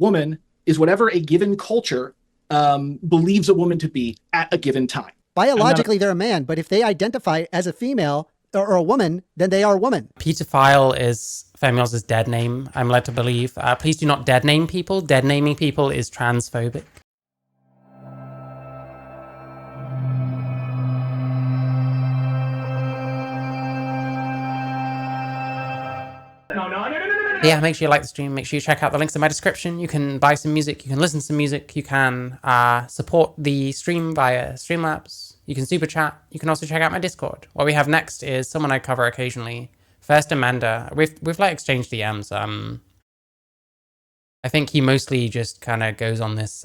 woman is whatever a given culture believes a woman to be at a given time. Biologically, they're a man, but if they identify as a female or a woman, then they are a woman. Pedophile is Femiel's dead name, I'm led to believe. Please do not dead name people. Dead naming people is transphobic. Yeah, make sure you like the stream. Make sure you check out the links in my description. You can buy some music. You can listen to some music. You can support the stream via Streamlabs. You can super chat. You can also check out my Discord. What we have next is someone I cover occasionally. First, Amender. We've like exchanged DMs. I think he mostly just kind of goes on this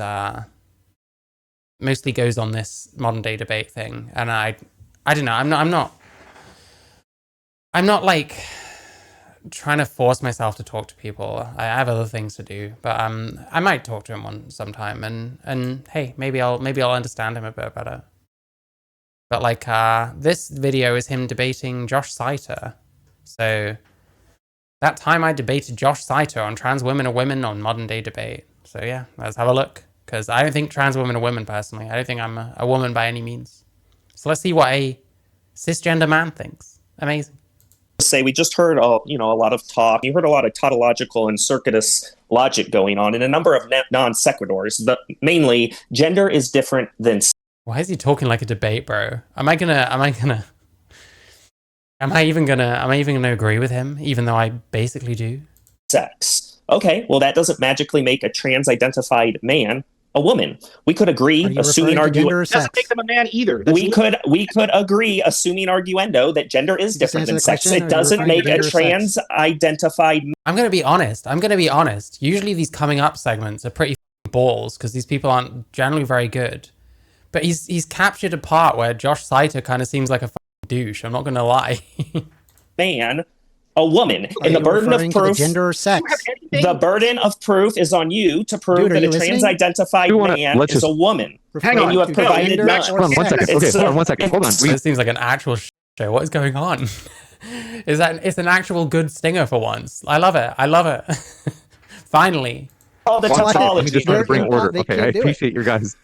modern day debate thing, and I don't know. I'm not like trying to force myself to talk to people. I have other things to do, but I might talk to him sometime, and hey, maybe I'll understand him a bit better. But like this video is him debating Josh Seiter. So that time I debated Josh Seiter on trans women are women on modern day debate. So yeah, let's have a look, because I don't think trans women are women personally. I don't think I'm a woman by any means. So let's see what a cisgender man thinks. Amazing. Say we just heard a lot of talk. You heard a lot of tautological and circuitous logic going on and a number of non sequiturs. But mainly, gender is different than. Why is he talking like a debate, bro? Am I even gonna agree with him, even though I basically do? Sex. Okay, well that doesn't magically make a trans-identified man a woman. We could agree, assuming arguendo. Doesn't make them a man either. We could agree, assuming arguendo, that gender is different than sex. It doesn't make a trans-identified. I'm gonna be honest. Usually these coming up segments are pretty balls because these people aren't generally very good. But he's captured a part where Josh Seiter kind of seems like a douche. I'm not gonna lie. Man. A woman, and the burden of proof, gender or sex. The burden of proof is on you to prove that a trans-identified man is a woman. Hang on, you have provided none. Hold on 1 second. Okay, hold on 1 second. Hold on. This seems like an actual show. What is going on? It's an actual good stinger for once. I love it. Finally. All the tautology. Let me just try to bring order. Okay, I appreciate your guys.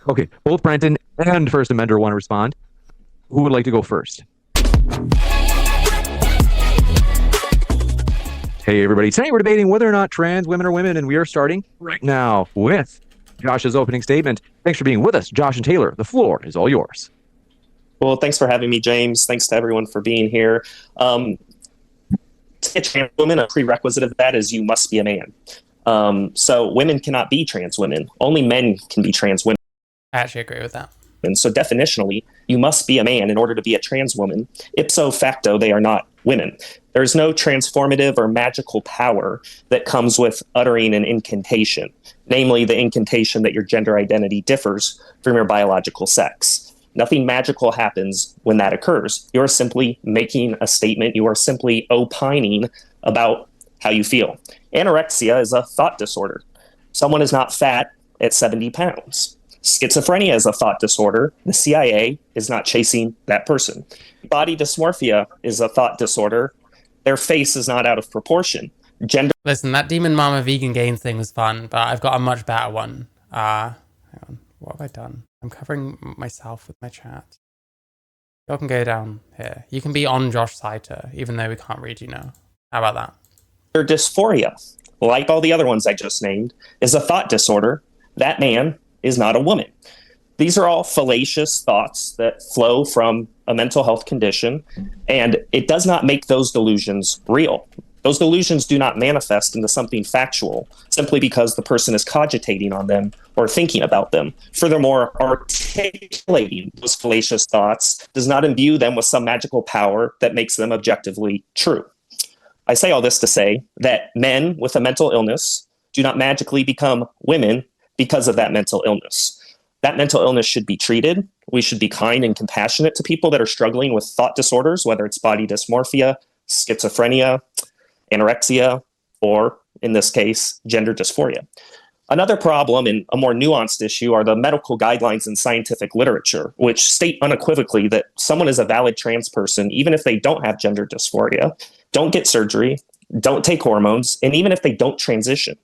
Okay, both Brenton and First Amender want to respond. Who would like to go first? Hey everybody, tonight we're debating whether or not trans women are women, and we are starting right now with Josh's opening statement. Thanks for being with us, Josh and Taylor. The floor is all yours. Well, thanks for having me, James. Thanks to everyone for being here. To be a trans woman, a prerequisite of that is you must be a man. So women cannot be trans women. Only men can be trans women. I actually agree with that. And so definitionally, you must be a man in order to be a trans woman. Ipso facto, they are not women. There is no transformative or magical power that comes with uttering an incantation, namely the incantation that your gender identity differs from your biological sex. Nothing magical happens when that occurs. You are simply making a statement. You are simply opining about how you feel. Anorexia is a thought disorder. Someone is not fat at 70 pounds. Schizophrenia is a thought disorder. The CIA is not chasing that person. Body dysmorphia is a thought disorder. Their face is not out of proportion. Gender. Listen, that Demon Mama vegan gains thing was fun, but I've got a much better one. Hang on. What have I done? I'm covering myself with my chat. You can go down here. You can be on Josh Seiter, even though we can't read you now. How about that? Gender dysphoria, like all the other ones I just named, is a thought disorder. That man is not a woman. These are all fallacious thoughts that flow from a mental health condition, and it does not make those delusions real. Those delusions do not manifest into something factual simply because the person is cogitating on them or thinking about them. Furthermore, articulating those fallacious thoughts does not imbue them with some magical power that makes them objectively true. I say all this to say that men with a mental illness do not magically become women because of that mental illness. That mental illness should be treated. We should be kind and compassionate to people that are struggling with thought disorders, whether it's body dysmorphia, schizophrenia, anorexia, or in this case, gender dysphoria. Another problem and a more nuanced issue are the medical guidelines in scientific literature, which state unequivocally that someone is a valid trans person, even if they don't have gender dysphoria, don't get surgery, don't take hormones, and even if they don't transition.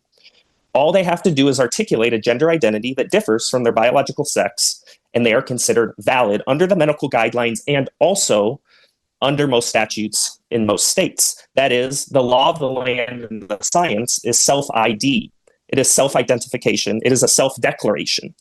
All they have to do is articulate a gender identity that differs from their biological sex, and they are considered valid under the medical guidelines and also under most statutes in most states. That is, the law of the land and the science is self-ID. It is self-identification. It is a self-declaration.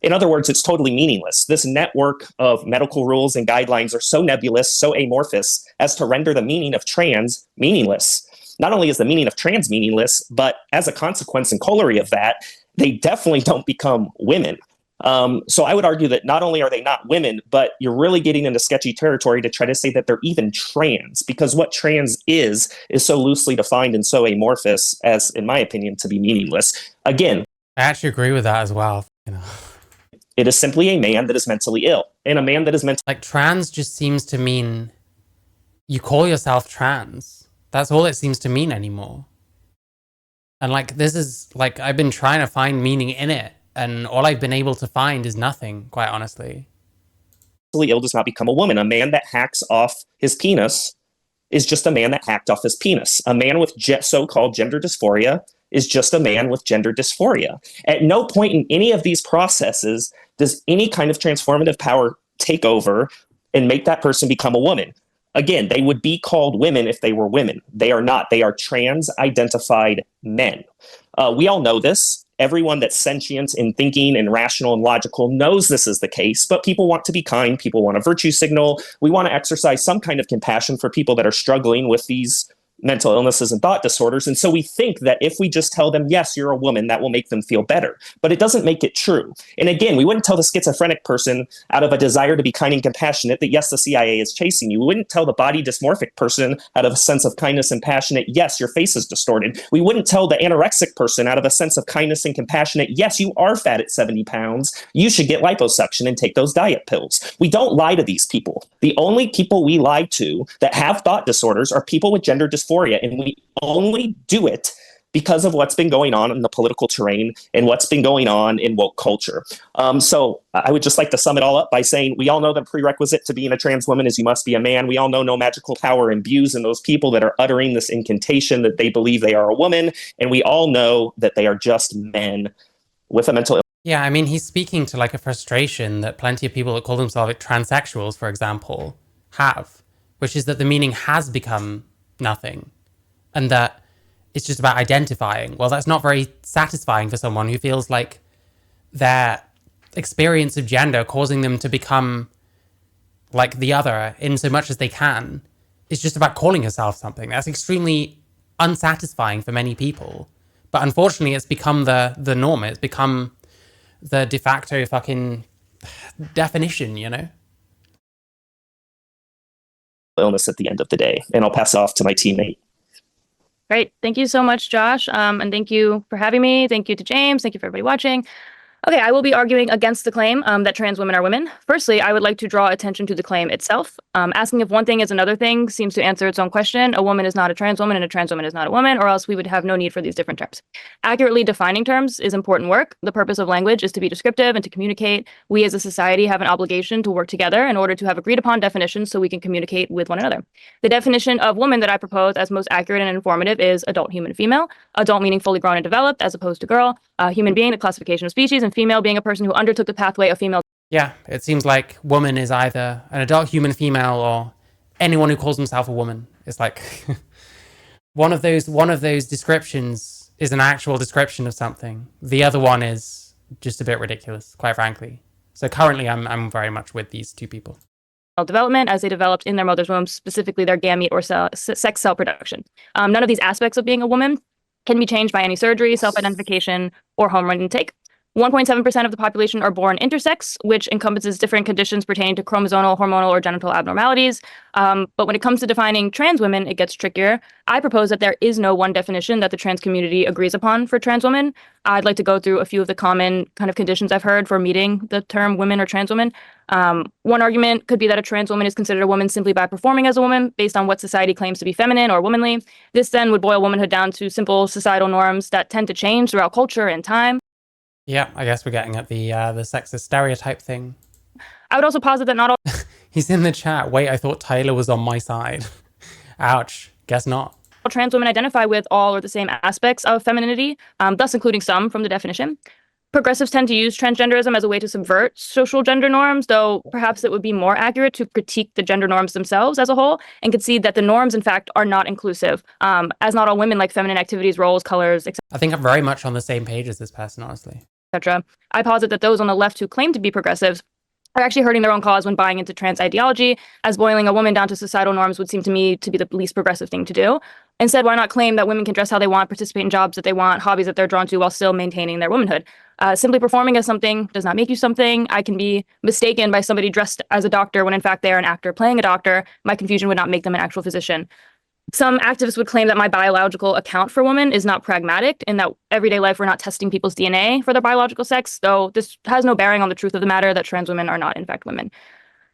In other words, it's totally meaningless. This network of medical rules and guidelines are so nebulous, so amorphous, as to render the meaning of trans meaningless. Not only is the meaning of trans meaningless, but as a consequence and corollary of that, they definitely don't become women. So I would argue that not only are they not women, but you're really getting into sketchy territory to try to say that they're even trans, because what trans is so loosely defined and so amorphous as, in my opinion, to be meaningless. Again, I actually agree with that as well. You know, it is simply a man that is mentally ill, and a man that is mentally like trans just seems to mean you call yourself trans. That's all it seems to mean anymore. And like, this is like, I've been trying to find meaning in it, and all I've been able to find is nothing, quite honestly. ill does not become a woman. A man that hacks off his penis is just a man that hacked off his penis. A man with so-called gender dysphoria is just a man with gender dysphoria. At no point in any of these processes does any kind of transformative power take over and make that person become a woman. Again, they would be called women if they were women. They are not. They are trans-identified men. We all know this. Everyone that's sentient and thinking and rational and logical knows this is the case, but people want to be kind. People want a virtue signal. We want to exercise some kind of compassion for people that are struggling with these mental illnesses and thought disorders. And so we think that if we just tell them, yes, you're a woman, that will make them feel better. But it doesn't make it true. And again, we wouldn't tell the schizophrenic person out of a desire to be kind and compassionate that, yes, the CIA is chasing you. We wouldn't tell the body dysmorphic person out of a sense of kindness and passionate, yes, your face is distorted. We wouldn't tell the anorexic person out of a sense of kindness and compassionate, yes, you are fat at 70 pounds. You should get liposuction and take those diet pills. We don't lie to these people. The only people we lie to that have thought disorders are people with gender dysphoria. And we only do it because of what's been going on in the political terrain and what's been going on in woke culture. So I would just like to sum it all up by saying we all know the prerequisite to being a trans woman is you must be a man. We all know no magical power imbues in those people that are uttering this incantation that they believe they are a woman. And we all know that they are just men with a mental illness. Yeah, I mean, he's speaking to like a frustration that plenty of people that call themselves transsexuals, for example, have, which is that the meaning has become nothing, and that it's just about identifying. Well, that's not very satisfying for someone who feels like their experience of gender causing them to become like the other in so much as they can. It's just about calling yourself something. That's extremely unsatisfying for many people. But unfortunately, it's become the norm. It's become the de facto fucking definition, you know? Illness at the end of the day. And I'll pass it off to my teammate. Great. Thank you so much, Josh. And thank you for having me. Thank you to James. Thank you for everybody watching. Okay, I will be arguing against the claim that trans women are women. Firstly, I would like to draw attention to the claim itself. Asking if one thing is another thing seems to answer its own question. A woman is not a trans woman and a trans woman is not a woman, or else we would have no need for these different terms. Accurately defining terms is important work. The purpose of language is to be descriptive and to communicate. We as a society have an obligation to work together in order to have agreed upon definitions so we can communicate with one another. The definition of woman that I propose as most accurate and informative is adult human female. Adult meaning fully grown and developed as opposed to girl. Human being, the classification of species, and female being a person who undertook the pathway of female. Yeah, it seems like woman is either an adult human female or anyone who calls himself a woman. It's like one of those descriptions is an actual description of something. The other one is just a bit ridiculous, quite frankly. So currently I'm very much with these two people. Development as they developed in their mother's womb, specifically their gamete or sex cell production. None of these aspects of being a woman can be changed by any surgery, self-identification, or hormone intake. 1.7% of the population are born intersex, which encompasses different conditions pertaining to chromosomal, hormonal, or genital abnormalities. But when it comes to defining trans women, it gets trickier. I propose that there is no one definition that the trans community agrees upon for trans women. I'd like to go through a few of the common kind of conditions I've heard for meeting the term women or trans women. One argument could be that a trans woman is considered a woman simply by performing as a woman based on what society claims to be feminine or womanly. This then would boil womanhood down to simple societal norms that tend to change throughout culture and time. Yeah, I guess we're getting at the sexist stereotype thing. I would also posit that not all... He's in the chat. Wait, I thought Tyler was on my side. Ouch. Guess not. trans women identify with all or the same aspects of femininity, thus including some from the definition. Progressives tend to use transgenderism as a way to subvert social gender norms, though perhaps it would be more accurate to critique the gender norms themselves as a whole and concede that the norms, in fact, are not inclusive, as not all women like feminine activities, roles, colors, etc. I think I'm very much on the same page as this person, honestly. I posit that those on the left who claim to be progressives are actually hurting their own cause when buying into trans ideology, as boiling a woman down to societal norms would seem to me to be the least progressive thing to do. Instead, why not claim that women can dress how they want, participate in jobs that they want, hobbies that they're drawn to, while still maintaining their womanhood? Simply performing as something does not make you something. I can be mistaken by somebody dressed as a doctor when in fact they are an actor playing a doctor. My confusion would not make them an actual physician. Some activists would claim that my biological account for women is not pragmatic, in that everyday life we're not testing people's DNA for their biological sex, though this has no bearing on the truth of the matter that trans women are not in fact women.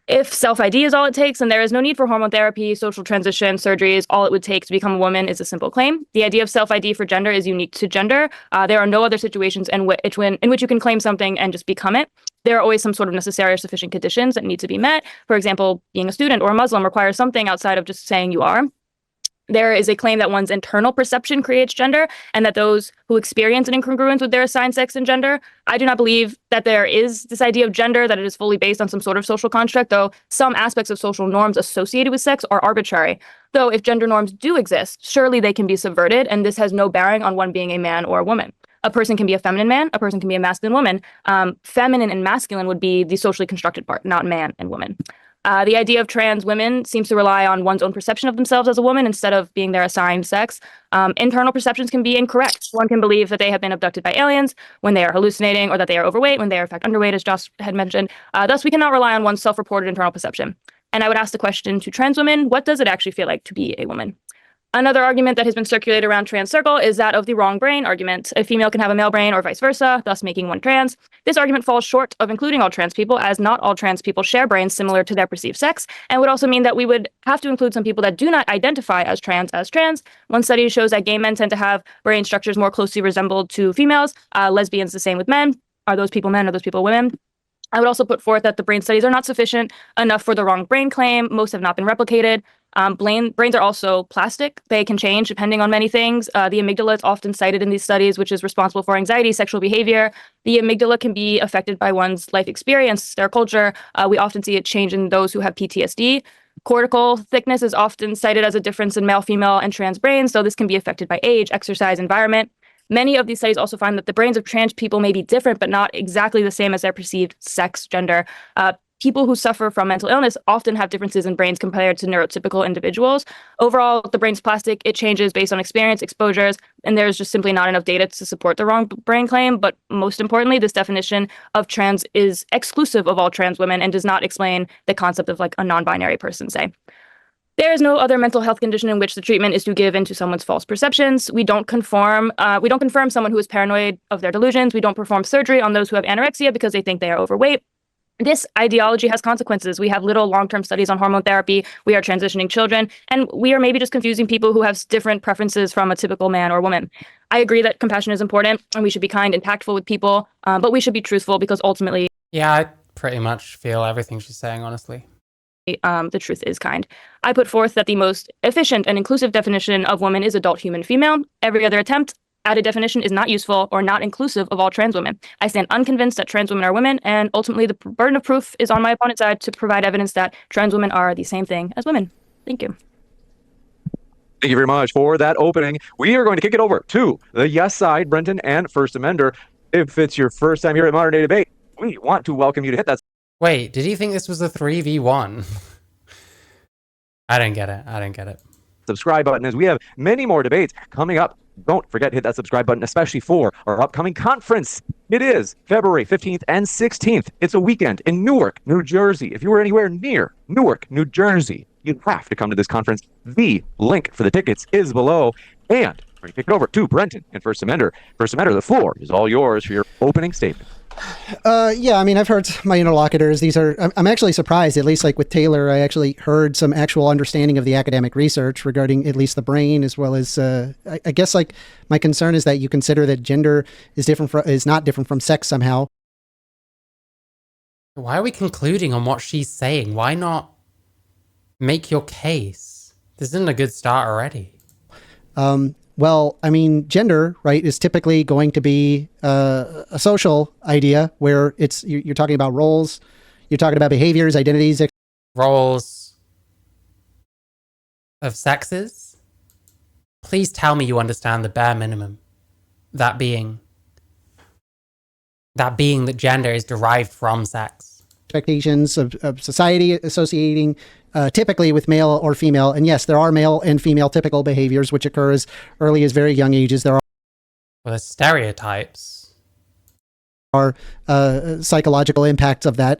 If self-ID is all it takes, and there is no need for hormone therapy, social transition, surgeries, all it would take to become a woman is a simple claim. The idea of self-ID for gender is unique to gender. There are no other situations in which you can claim something and just become it. There are always some sort of necessary or sufficient conditions that need to be met. For example, being a student or a Muslim requires something outside of just saying you are. There is a claim that one's internal perception creates gender, and that those who experience an incongruence with their assigned sex and gender. I do not believe that there is this idea of gender, that it is fully based on some sort of social construct, though some aspects of social norms associated with sex are arbitrary. Though if gender norms do exist, surely they can be subverted, and this has no bearing on one being a man or a woman. A person can be a feminine man, a person can be a masculine woman. Feminine and masculine would be the socially constructed part, not man and woman. The idea of trans women seems to rely on one's own perception of themselves as a woman instead of being their assigned sex. Internal perceptions can be incorrect. One can believe that they have been abducted by aliens when they are hallucinating, or that they are overweight when they are in fact underweight, as Josh had mentioned. Thus, we cannot rely on one's self-reported internal perception. And I would ask the question to trans women, what does it actually feel like to be a woman? Another argument that has been circulated around trans circle is that of the wrong brain argument. A female can have a male brain or vice versa, thus making one trans. This argument falls short of including all trans people, as not all trans people share brains similar to their perceived sex, and would also mean that we would have to include some people that do not identify as trans. One study shows that gay men tend to have brain structures more closely resembled to females, lesbians the same with men. Are those people men? Are those people women? I would also put forth that the brain studies are not sufficient enough for the wrong brain claim. Most have not been replicated. Brains are also plastic. They can change depending on many things. The amygdala is often cited in these studies, which is responsible for anxiety, sexual behavior. The amygdala can be affected by one's life experience, their culture. We often see it change in those who have PTSD. Cortical thickness is often cited as a difference in male, female, and trans brains, so this can be affected by age, exercise, environment. Many of these studies also find that the brains of trans people may be different, but not exactly the same as their perceived sex, gender. People who suffer from mental illness often have differences in brains compared to neurotypical individuals. Overall, the brain's plastic. It changes based on experience, exposures, and there's just simply not enough data to support the wrong brain claim. But most importantly, this definition of trans is exclusive of all trans women and does not explain the concept of like a non-binary person, say. There is no other mental health condition in which the treatment is to give into someone's false perceptions. We don't confirm someone who is paranoid of their delusions. We don't perform surgery on those who have anorexia because they think they are overweight. This ideology has consequences. We have little long-term studies on hormone therapy. We are transitioning children, and we are maybe just confusing people who have different preferences from a typical man or woman. I agree that compassion is important, and we should be kind and tactful with people, but we should be truthful because ultimately... Yeah, I pretty much feel everything she's saying, honestly. The truth is kind. I put forth that the most efficient and inclusive definition of woman is adult human female. Every other attempt at a definition is not useful or not inclusive of all trans women. I stand unconvinced that trans women are women, and ultimately the burden of proof is on my opponent's side to provide evidence that trans women are the same thing as women. Thank you. Thank you very much for that opening. We are going to kick it over to the yes side, Brenton and First Amender. If it's your first time here at Modern Day Debate, we want to welcome you to hit that. Wait, did you think this was a 3v1? I didn't get it. Subscribe button, as we have many more debates coming up. Don't forget to hit that subscribe button, especially for our upcoming conference. It is February 15th and 16th. It's a weekend in Newark, New Jersey. If you are anywhere near Newark, New Jersey, you have to come to this conference. The link for the tickets is below. And we're going to kick it over to Brenton and First Amender. First Amender, the floor is all yours for your opening statement. Yeah, I mean, I've heard my interlocutors. I'm actually surprised, at least like with Taylor, I actually heard some actual understanding of the academic research regarding at least the brain, as well as, I guess like my concern is that you consider that gender is not different from sex somehow. Why are we concluding on what she's saying? Why not make your case? This isn't a good start already. Well, I mean, gender, right, is typically going to be a social idea where you're talking about roles, you're talking about behaviors, identities. Roles of sexes? Please tell me you understand the bare minimum. That being that gender is derived from sex. Expectations of society associating typically with male or female. And yes, there are male and female typical behaviors which occur as early as very young ages. There Well, there's stereotypes. are psychological impacts of that.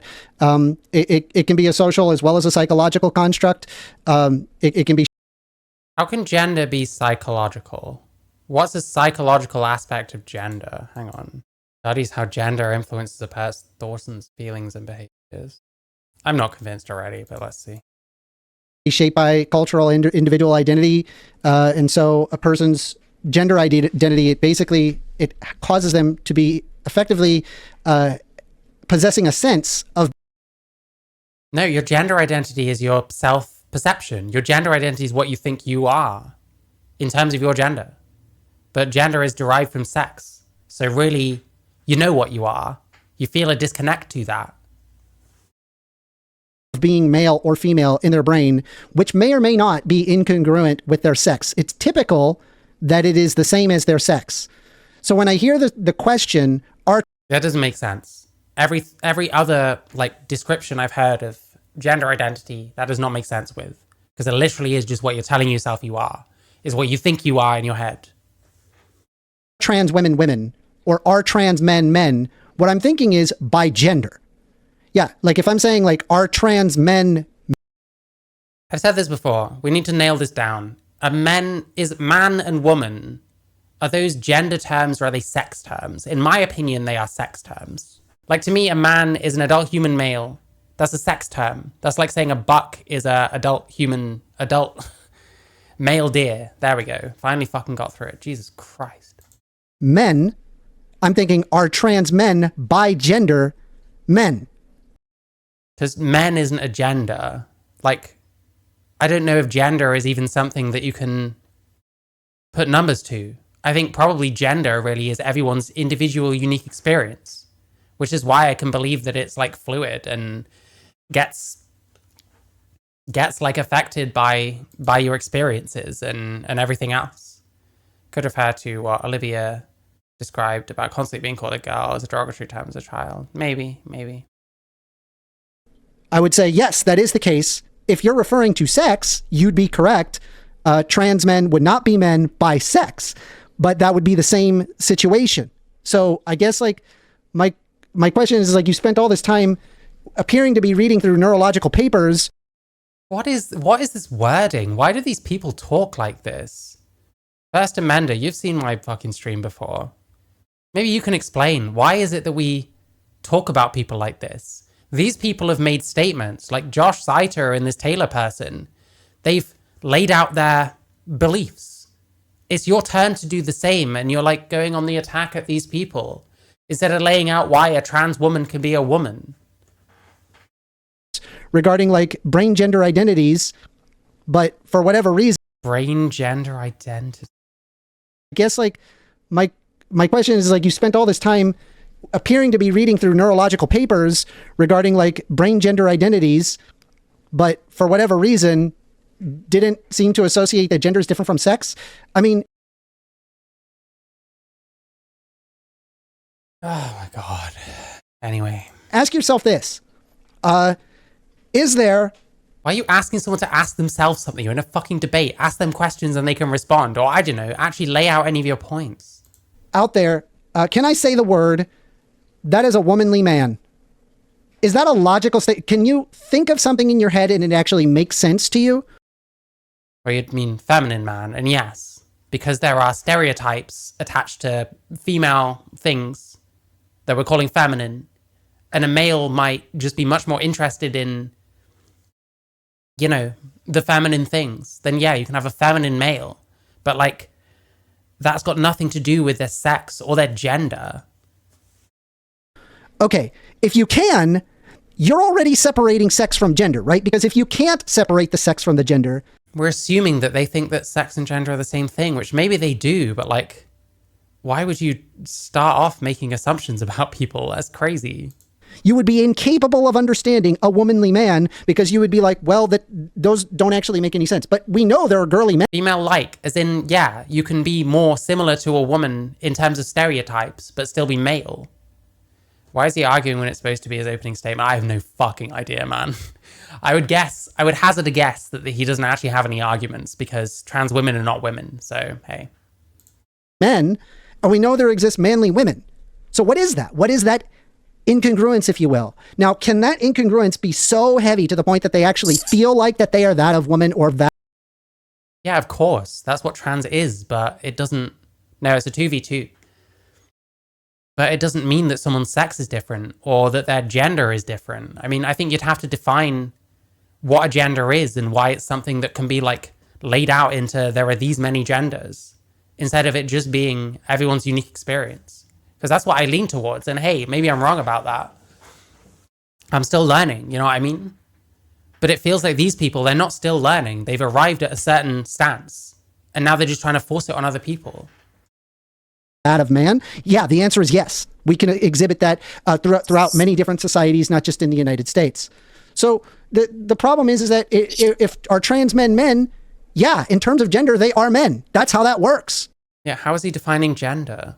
It can be a social as well as a psychological construct. It can be. How can gender be psychological? What's the psychological aspect of gender? Hang on. Studies how gender influences a person's thoughts and feelings and behaviors. I'm not convinced already, but let's see. Shaped by cultural individual identity, and so a person's gender identity, it causes them to be effectively possessing a sense of. No, your gender identity is your self-perception. Your gender identity is what you think you are in terms of your gender. But gender is derived from sex. So really, you know what you are. You feel a disconnect to that. Being male or female in their brain, which may or may not be incongruent with their sex. It's typical that it is the same as their sex. So when I hear the question, that doesn't make sense. Every other description I've heard of gender identity, that does not make sense with, because it literally is just what you're telling yourself you are, is what you think you are in your head. Trans women, or are trans men, what I'm thinking is by gender. Yeah, like if I'm saying are trans men. I've said this before. We need to nail this down. Is man and woman, are those gender terms or are they sex terms? In my opinion, they are sex terms. To me, a man is an adult human male. That's a sex term. That's like saying a buck is a adult male deer. There we go. Finally fucking got through it. Jesus Christ. Men, I'm thinking are trans men by gender men. Because men isn't a gender. I don't know if gender is even something that you can put numbers to. I think probably gender really is everyone's individual unique experience, which is why I can believe that it's fluid and gets affected by your experiences and everything else. Could refer to what Olivia described about constantly being called a girl as a derogatory term as a child. Maybe. I would say, yes, that is the case. If you're referring to sex, you'd be correct. Trans men would not be men by sex, but that would be the same situation. So I guess my question is you spent all this time appearing to be reading through neurological papers. What is this wording? Why do these people talk like this? First, Amender, you've seen my fucking stream before. Maybe you can explain, why is it that we talk about people like this? These people have made statements, like Josh Seiter and this Taylor person. They've laid out their beliefs. It's your turn to do the same, and you're going on the attack at these people, instead of laying out why a trans woman can be a woman. Regarding brain gender identities, but for whatever reason. Brain gender identity. I guess my question is you spent all this time appearing to be reading through neurological papers regarding brain gender identities, but for whatever reason didn't seem to associate that gender is different from sex. I mean, oh my God. Anyway, ask yourself this. Is there... Why are you asking someone to ask themselves something? You're in a fucking debate. Ask them questions and they can respond. Or I don't know, actually lay out any of your points. Out there, can I say the word, that is a womanly man? Is that a logical state? Can you think of something in your head and it actually makes sense to you? Or you'd mean feminine man. And yes, because there are stereotypes attached to female things that we're calling feminine. And a male might just be much more interested in, the feminine things. Then yeah, you can have a feminine male. But that's got nothing to do with their sex or their gender. Okay, if you can, you're already separating sex from gender, right? Because if you can't separate the sex from the gender... we're assuming that they think that sex and gender are the same thing, which maybe they do, but like, why would you start off making assumptions about people? That's crazy. You would be incapable of understanding a womanly man because you would be like, well, those don't actually make any sense. But we know there are girly men. Female-like, as in, yeah, you can be more similar to a woman in terms of stereotypes, but still be male. Why is he arguing when it's supposed to be his opening statement? I have no fucking idea, man. I would hazard a guess that he doesn't actually have any arguments because trans women are not women. So, hey. Men, and we know there exists manly women. So what is that? What is that incongruence, if you will? Now, can that incongruence be so heavy to the point that they actually feel like that they are that of woman or that? Yeah, of course. That's what trans is, but it doesn't... No, it's a 2v2. But it doesn't mean that someone's sex is different or that their gender is different. I mean, I think you'd have to define what a gender is and why it's something that can be like laid out into there are these many genders instead of it just being everyone's unique experience. Because that's what I lean towards. And hey, maybe I'm wrong about that. I'm still learning, you know what I mean? But it feels like these people, they're not still learning. They've arrived at a certain stance and now they're just trying to force it on other people. That of man? Yeah, the answer is yes. We can exhibit that throughout many different societies, not just in the United States. So the problem is that if our trans men, yeah, in terms of gender, they are men. That's how that works. Yeah, how is he defining gender?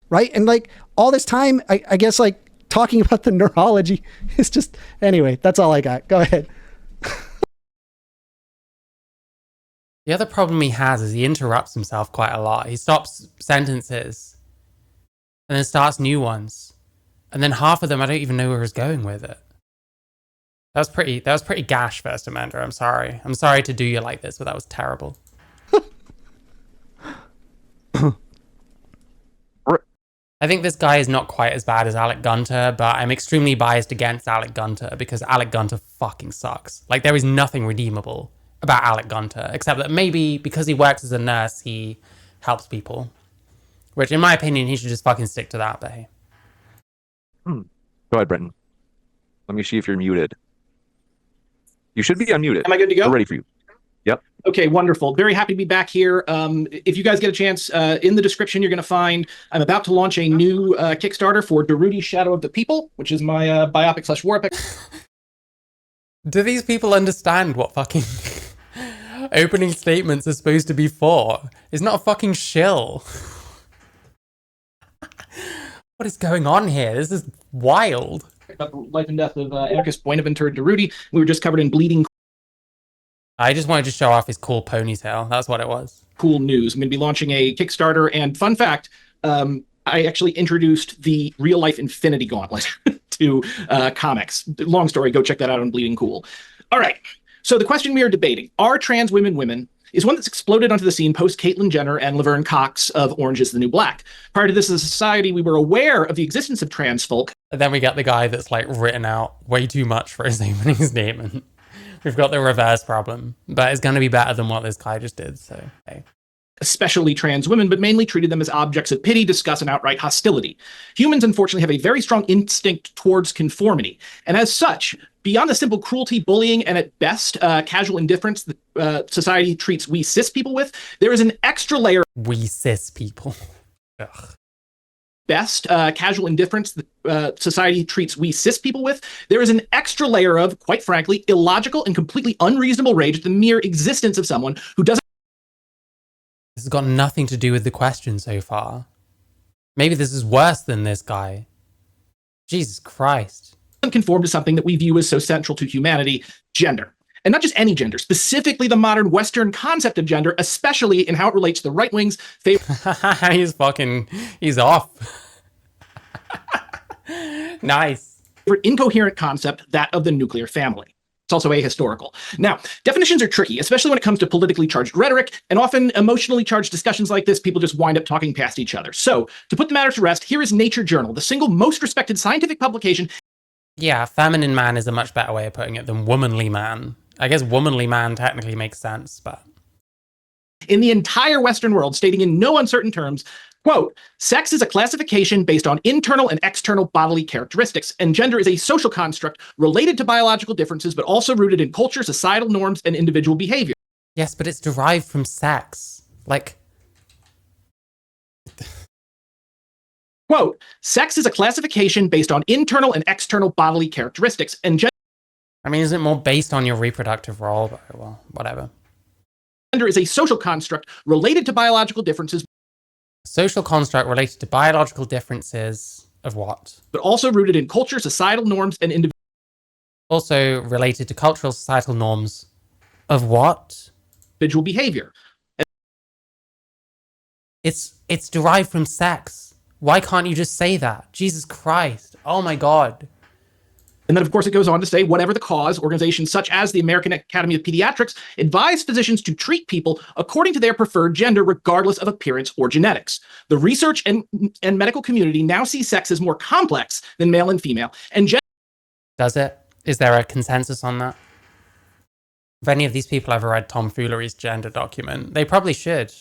Right? And like all this time, I guess like talking about the neurology is just, anyway, that's all I got. Go ahead. The other problem he has is he interrupts himself quite a lot. He stops sentences and then starts new ones. And then half of them, I don't even know where he's going with it. That was pretty gash, First Amender. I'm sorry. I'm sorry to do you like this, but that was terrible. I think this guy is not quite as bad as Alec Gunter, but I'm extremely biased against Alec Gunter because Alec Gunter fucking sucks. Like, there is nothing redeemable about Alec Gunter, except that maybe because he works as a nurse, he helps people. Which, in my opinion, he should just fucking stick to that, but hey. Go ahead, Brenton. Let me see if you're muted. You should be unmuted. Am I good to go? We're ready for you. Yep. Okay, wonderful. Very happy to be back here. If you guys get a chance, in the description, you're going to find I'm about to launch a new Kickstarter for Darudi's Shadow of the People, which is my biopic/war epic. Do these people understand what fucking opening statements are supposed to be for? It's not a fucking shill. What is going on here? This is wild. About the life and death of anarchist Buenaventura Durruti. We were just covered in bleeding I just wanted to show off his cool ponytail. That's what it was. cool news. I'm going to be launching a Kickstarter, and fun fact, I actually introduced the real life Infinity Gauntlet to comics. Long story, go check that out on Bleeding Cool. All right, so the question we are debating, are trans women women, is one that's exploded onto the scene post Caitlyn Jenner and Laverne Cox of Orange is the New Black. Prior to this as a society, we were aware of the existence of trans folk. And then we get the guy that's like written out way too much for his opening statement. We've got the reverse problem, but it's going to be better than what this guy just did, so hey. Especially trans women, but mainly treated them as objects of pity, disgust, and outright hostility. Humans, unfortunately, have a very strong instinct towards conformity. And as such, beyond the simple cruelty, bullying, and at best, casual indifference that society treats we cis people with, there is an extra layer. We cis people. Ugh. Best, casual indifference that society treats we cis people with, there is an extra layer of, quite frankly, illogical and completely unreasonable rage at the mere existence of someone who doesn't. This has got nothing to do with the question so far. Maybe this is worse than this guy. Jesus Christ. Conform to something that we view as so central to humanity, gender. And not just any gender, specifically the modern Western concept of gender, especially in how it relates to the right wing's He's off. Nice. Incoherent concept, that of the nuclear family. It's also ahistorical. Now, definitions are tricky, especially when it comes to politically charged rhetoric, and often emotionally charged discussions like this, people just wind up talking past each other. So, to put the matter to rest, here is Nature Journal, the single most respected scientific publication. Yeah, feminine man is a much better way of putting it than womanly man. I guess womanly man technically makes sense, but... in the entire Western world, stating in no uncertain terms, Quote, sex is a classification based on internal and external bodily characteristics, and gender is a social construct related to biological differences, but also rooted in culture, societal norms, and individual behavior. Yes, but it's derived from sex. Like, Quote, sex is a classification based on internal and external bodily characteristics, and I mean, is it more based on your reproductive role? But, well, whatever. gender is a social construct related to biological differences, Social construct related to biological differences of what? but also rooted in culture, societal norms, and Also related to cultural societal norms of what? individual behavior. It's derived from sex. Why can't you just say that? Jesus Christ. Oh my God. And then, of course, it goes on to say, whatever the cause, organizations such as the American Academy of Pediatrics advise physicians to treat people according to their preferred gender, regardless of appearance or genetics. The research and medical community now see sex as more complex than male and female, and Does it? Is there a consensus on that? If any of these people ever read Tomfoolery's gender document, they probably should.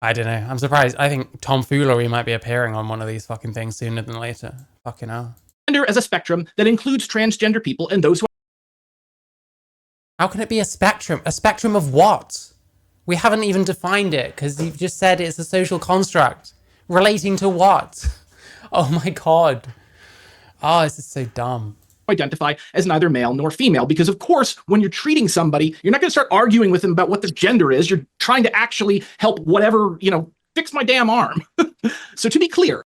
I don't know. I'm surprised. I think Tomfoolery might be appearing on one of these fucking things sooner than later. Fucking hell. gender as a spectrum that includes transgender people and those who How can it be a spectrum? A spectrum of what? We haven't even defined it because you've just said it's a social construct. Relating to what? Oh my God. Oh, this is so dumb. identify as neither male nor female, because of course, when you're treating somebody, you're not going to start arguing with them about what their gender is. You're trying to actually help whatever, fix my damn arm. So to be clear,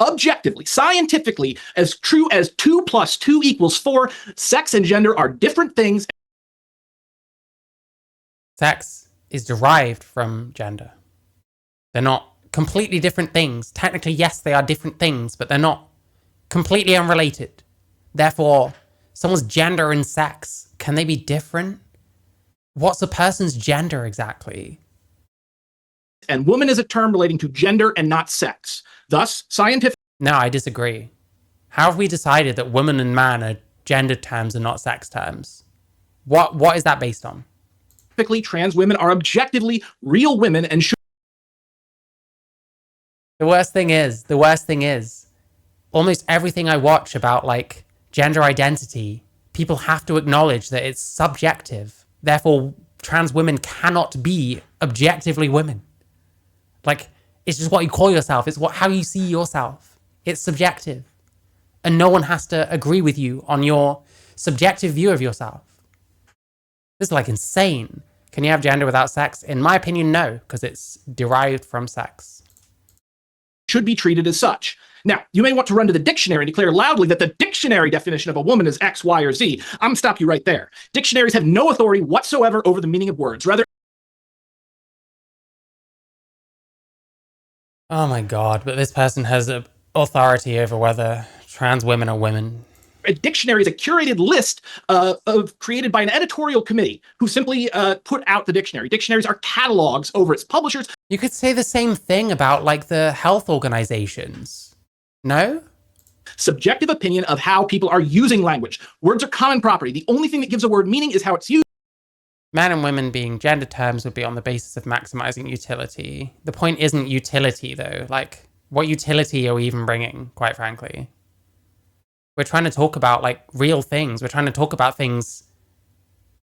objectively, scientifically, as true as 2 + 2 = 4, sex and gender are different things. Sex is derived from gender. They're not completely different things. Technically, yes, they are different things, but they're not completely unrelated. Therefore, someone's gender and sex, can they be different? What's a person's gender exactly? And woman is a term relating to gender and not sex. Thus, scientifically, No, I disagree. How have we decided that woman and man are gender terms and not sex terms? What is that based on? trans women are objectively real women and should The worst thing is, almost everything I watch about like gender identity, people have to acknowledge that it's subjective. Therefore, trans women cannot be objectively women. Like, it's just what you call yourself. It's how you see yourself. It's subjective. And no one has to agree with you on your subjective view of yourself. This is like insane. Can you have gender without sex? In my opinion, no, because it's derived from sex. should be treated as such. Now, you may want to run to the dictionary and declare loudly that the dictionary definition of a woman is X, Y, or Z. I'm gonna stop you right there. Dictionaries have no authority whatsoever over the meaning of words. Rather, Oh my God, but this person has authority over whether trans women are women. a dictionary is a curated list created by an editorial committee who simply put out the dictionary. Dictionaries are catalogs over its publishers. You could say the same thing about like the health organizations. No? Subjective opinion of how people are using language. Words are common property. The only thing that gives a word meaning is how it's used. Men and women being gender terms would be on the basis of maximizing utility. The point isn't utility though. Like, what utility are we even bringing, quite frankly? We're trying to talk about like real things. We're trying to talk about things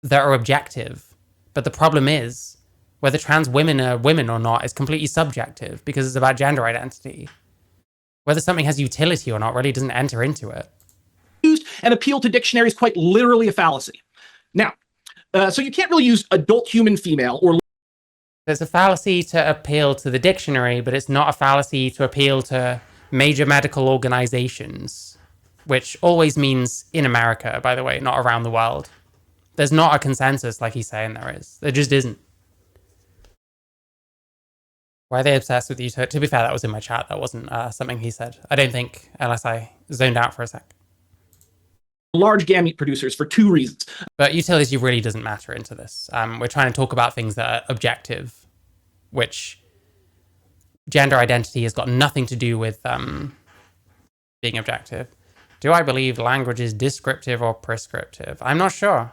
that are objective. But the problem is, whether trans women are women or not is completely subjective because it's about gender identity. Whether something has utility or not really doesn't enter into it. Used and appeal to dictionaries quite literally a fallacy. Now, so you can't really use adult human female or There's a fallacy to appeal to the dictionary, but it's not a fallacy to appeal to major medical organizations, which always means in America, by the way, not around the world. There's not a consensus like he's saying there is. There just isn't. Why are they obsessed with utility? To be fair, that was in my chat. That wasn't something he said. I don't think, unless I zoned out for a sec. large gamete producers for 2 reasons. But utility really doesn't matter into this. We're trying to talk about things that are objective, which gender identity has got nothing to do with being objective. Do I believe language is descriptive or prescriptive? I'm not sure.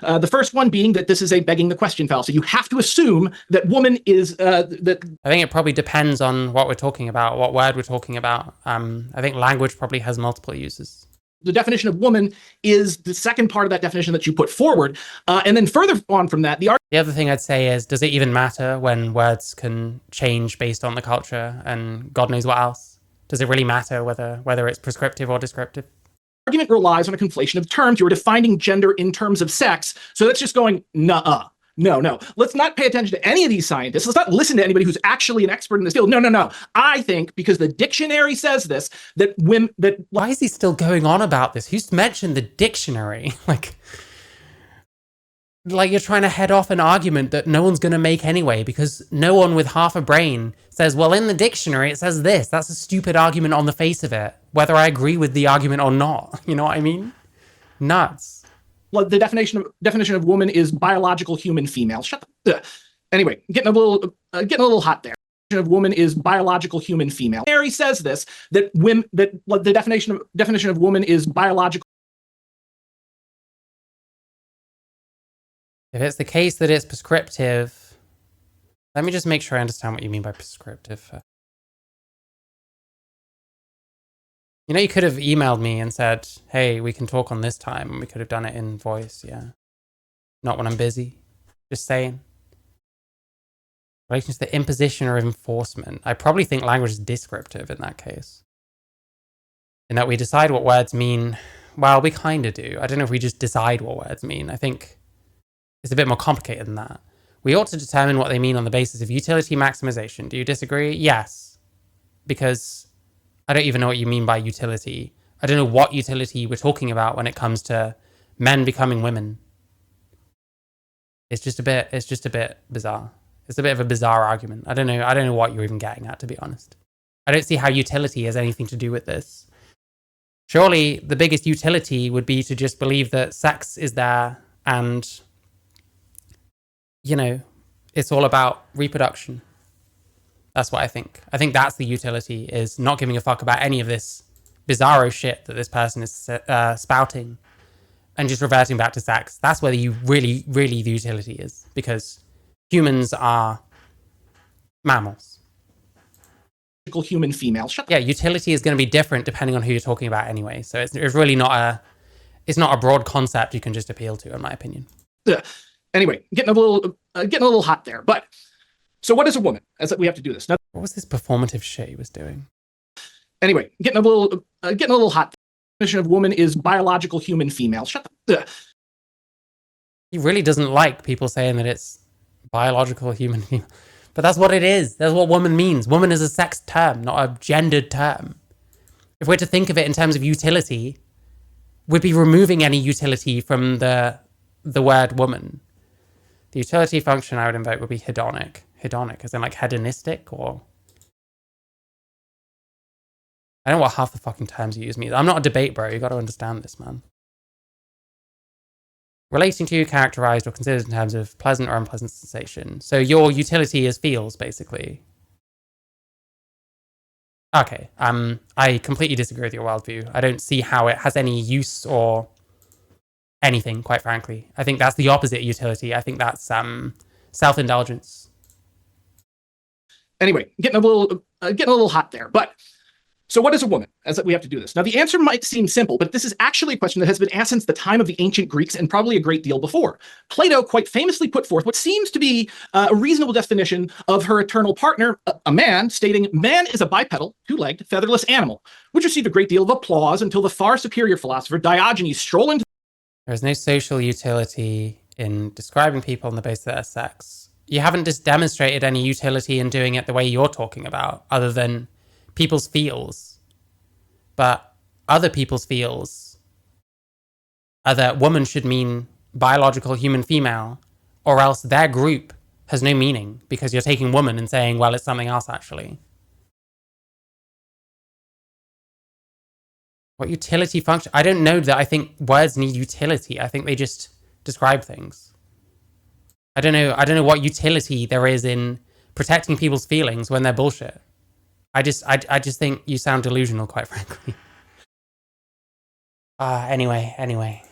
The first one being that this is a begging the question fallacy. You have to assume that woman is that. I think it probably depends on what we're talking about, what word we're talking about. I think language probably has multiple uses. The definition of woman is the second part of that definition that you put forward. And then further on from that, the other thing I'd say is, does it even matter when words can change based on the culture and God knows what else? Does it really matter whether it's prescriptive or descriptive? Argument relies on a conflation of terms. You are defining gender in terms of sex. So that's just going, nuh-uh. No. Let's not pay attention to any of these scientists. Let's not listen to anybody who's actually an expert in this field. No. I think because the dictionary says this, that women, that. Why is he still going on about this? Who's mentioned the dictionary? Like you're trying to head off an argument that no one's going to make anyway, because no one with half a brain says, well, in the dictionary, it says this. That's a stupid argument on the face of it, whether I agree with the argument or not. You know what I mean? Nuts. Well, the definition of woman is biological human female. Shut the. Anyway, getting a little hot there. Of woman is biological human female. Mary says this, that the definition of woman is biological. If it's the case that it's prescriptive, let me just make sure I understand what you mean by prescriptive. You know, you could have emailed me and said, hey, we can talk on this time, and we could have done it in voice, yeah. Not when I'm busy. Just saying. In relation to the imposition or enforcement, I probably think language is descriptive in that case. In that we decide what words mean. Well, we kind of do. I don't know if we just decide what words mean. I think it's a bit more complicated than that. We ought to determine what they mean on the basis of utility maximization. Do you disagree? Yes. Because I don't even know what you mean by utility. I don't know what utility we're talking about when it comes to men becoming women. It's just a bit bizarre. It's a bit of a bizarre argument. I don't know what you're even getting at, to be honest. I don't see how utility has anything to do with this. Surely the biggest utility would be to just believe that sex is there and, you know, it's all about reproduction. That's what I think. I think that's the utility, is not giving a fuck about any of this bizarro shit that this person is spouting and just reverting back to sex. That's where you really the utility is, because humans are mammals. Human female. Yeah, utility is going to be different depending on who you're talking about anyway. So it's really not a broad concept you can just appeal to, in my opinion. Anyway, getting a little hot there. But so what is a woman? As we have to do this. Now, what was this performative shit he was doing? Anyway, getting a little hot. The definition of woman is biological human female. Shut the. He really doesn't like people saying that it's biological human female. But that's what it is. That's what woman means. Woman is a sex term, not a gendered term. If we're to think of it in terms of utility, we'd be removing any utility from the word woman. The utility function I would invoke would be hedonic. Hedonic, as in like hedonistic, or... I don't know what half the fucking terms you use mean. I'm not a debate bro, you gotta understand this, man. Relating to, characterized, or considered in terms of pleasant or unpleasant sensation. So your utility is feels, basically. Okay, I completely disagree with your worldview. I don't see how it has any use or anything, quite frankly. I think that's the opposite utility. I think that's self-indulgence. Anyway, getting a little hot there. But so what is a woman? As we have to do this. Now, the answer might seem simple, but this is actually a question that has been asked since the time of the ancient Greeks and probably a great deal before. Plato quite famously put forth what seems to be a reasonable definition of her eternal partner, a man, stating, man is a bipedal, two-legged, featherless animal, which received a great deal of applause until the far superior philosopher Diogenes strolled into... There is no social utility in describing people on the basis of their sex. You haven't just demonstrated any utility in doing it the way you're talking about, other than people's feels. But other people's feels are that woman should mean biological human female, or else their group has no meaning, because you're taking woman and saying, well, it's something else actually. What utility function? I don't know that I think words need utility. I think they just describe things. I don't know what utility there is in protecting people's feelings when they're bullshit. I just think you sound delusional, quite frankly. Anyway.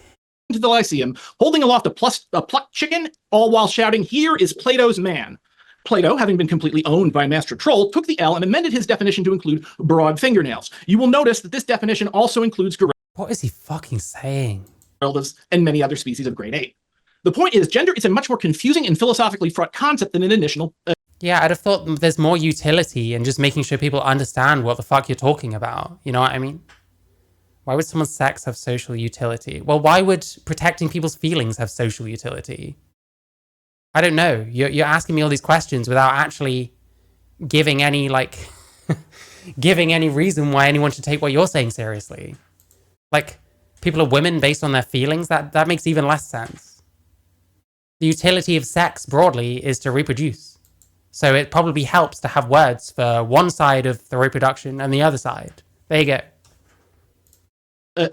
to the Lyceum, holding aloft a plucked chicken, all while shouting, "Here is Plato's man." Plato, having been completely owned by Master Troll, took the L and amended his definition to include broad fingernails. You will notice that this definition also includes What is he fucking saying? gorillas and many other species of great ape. The point is, gender is a much more confusing and philosophically fraught concept than an initial. Yeah, I'd have thought there's more utility in just making sure people understand what the fuck you're talking about. You know what I mean? Why would someone's sex have social utility? Well, why would protecting people's feelings have social utility? I don't know. You're asking me all these questions without actually giving any, like, giving any reason why anyone should take what you're saying seriously. Like, people are women based on their feelings? That makes even less sense. The utility of sex, broadly, is to reproduce. So it probably helps to have words for one side of the reproduction and the other side. There you go.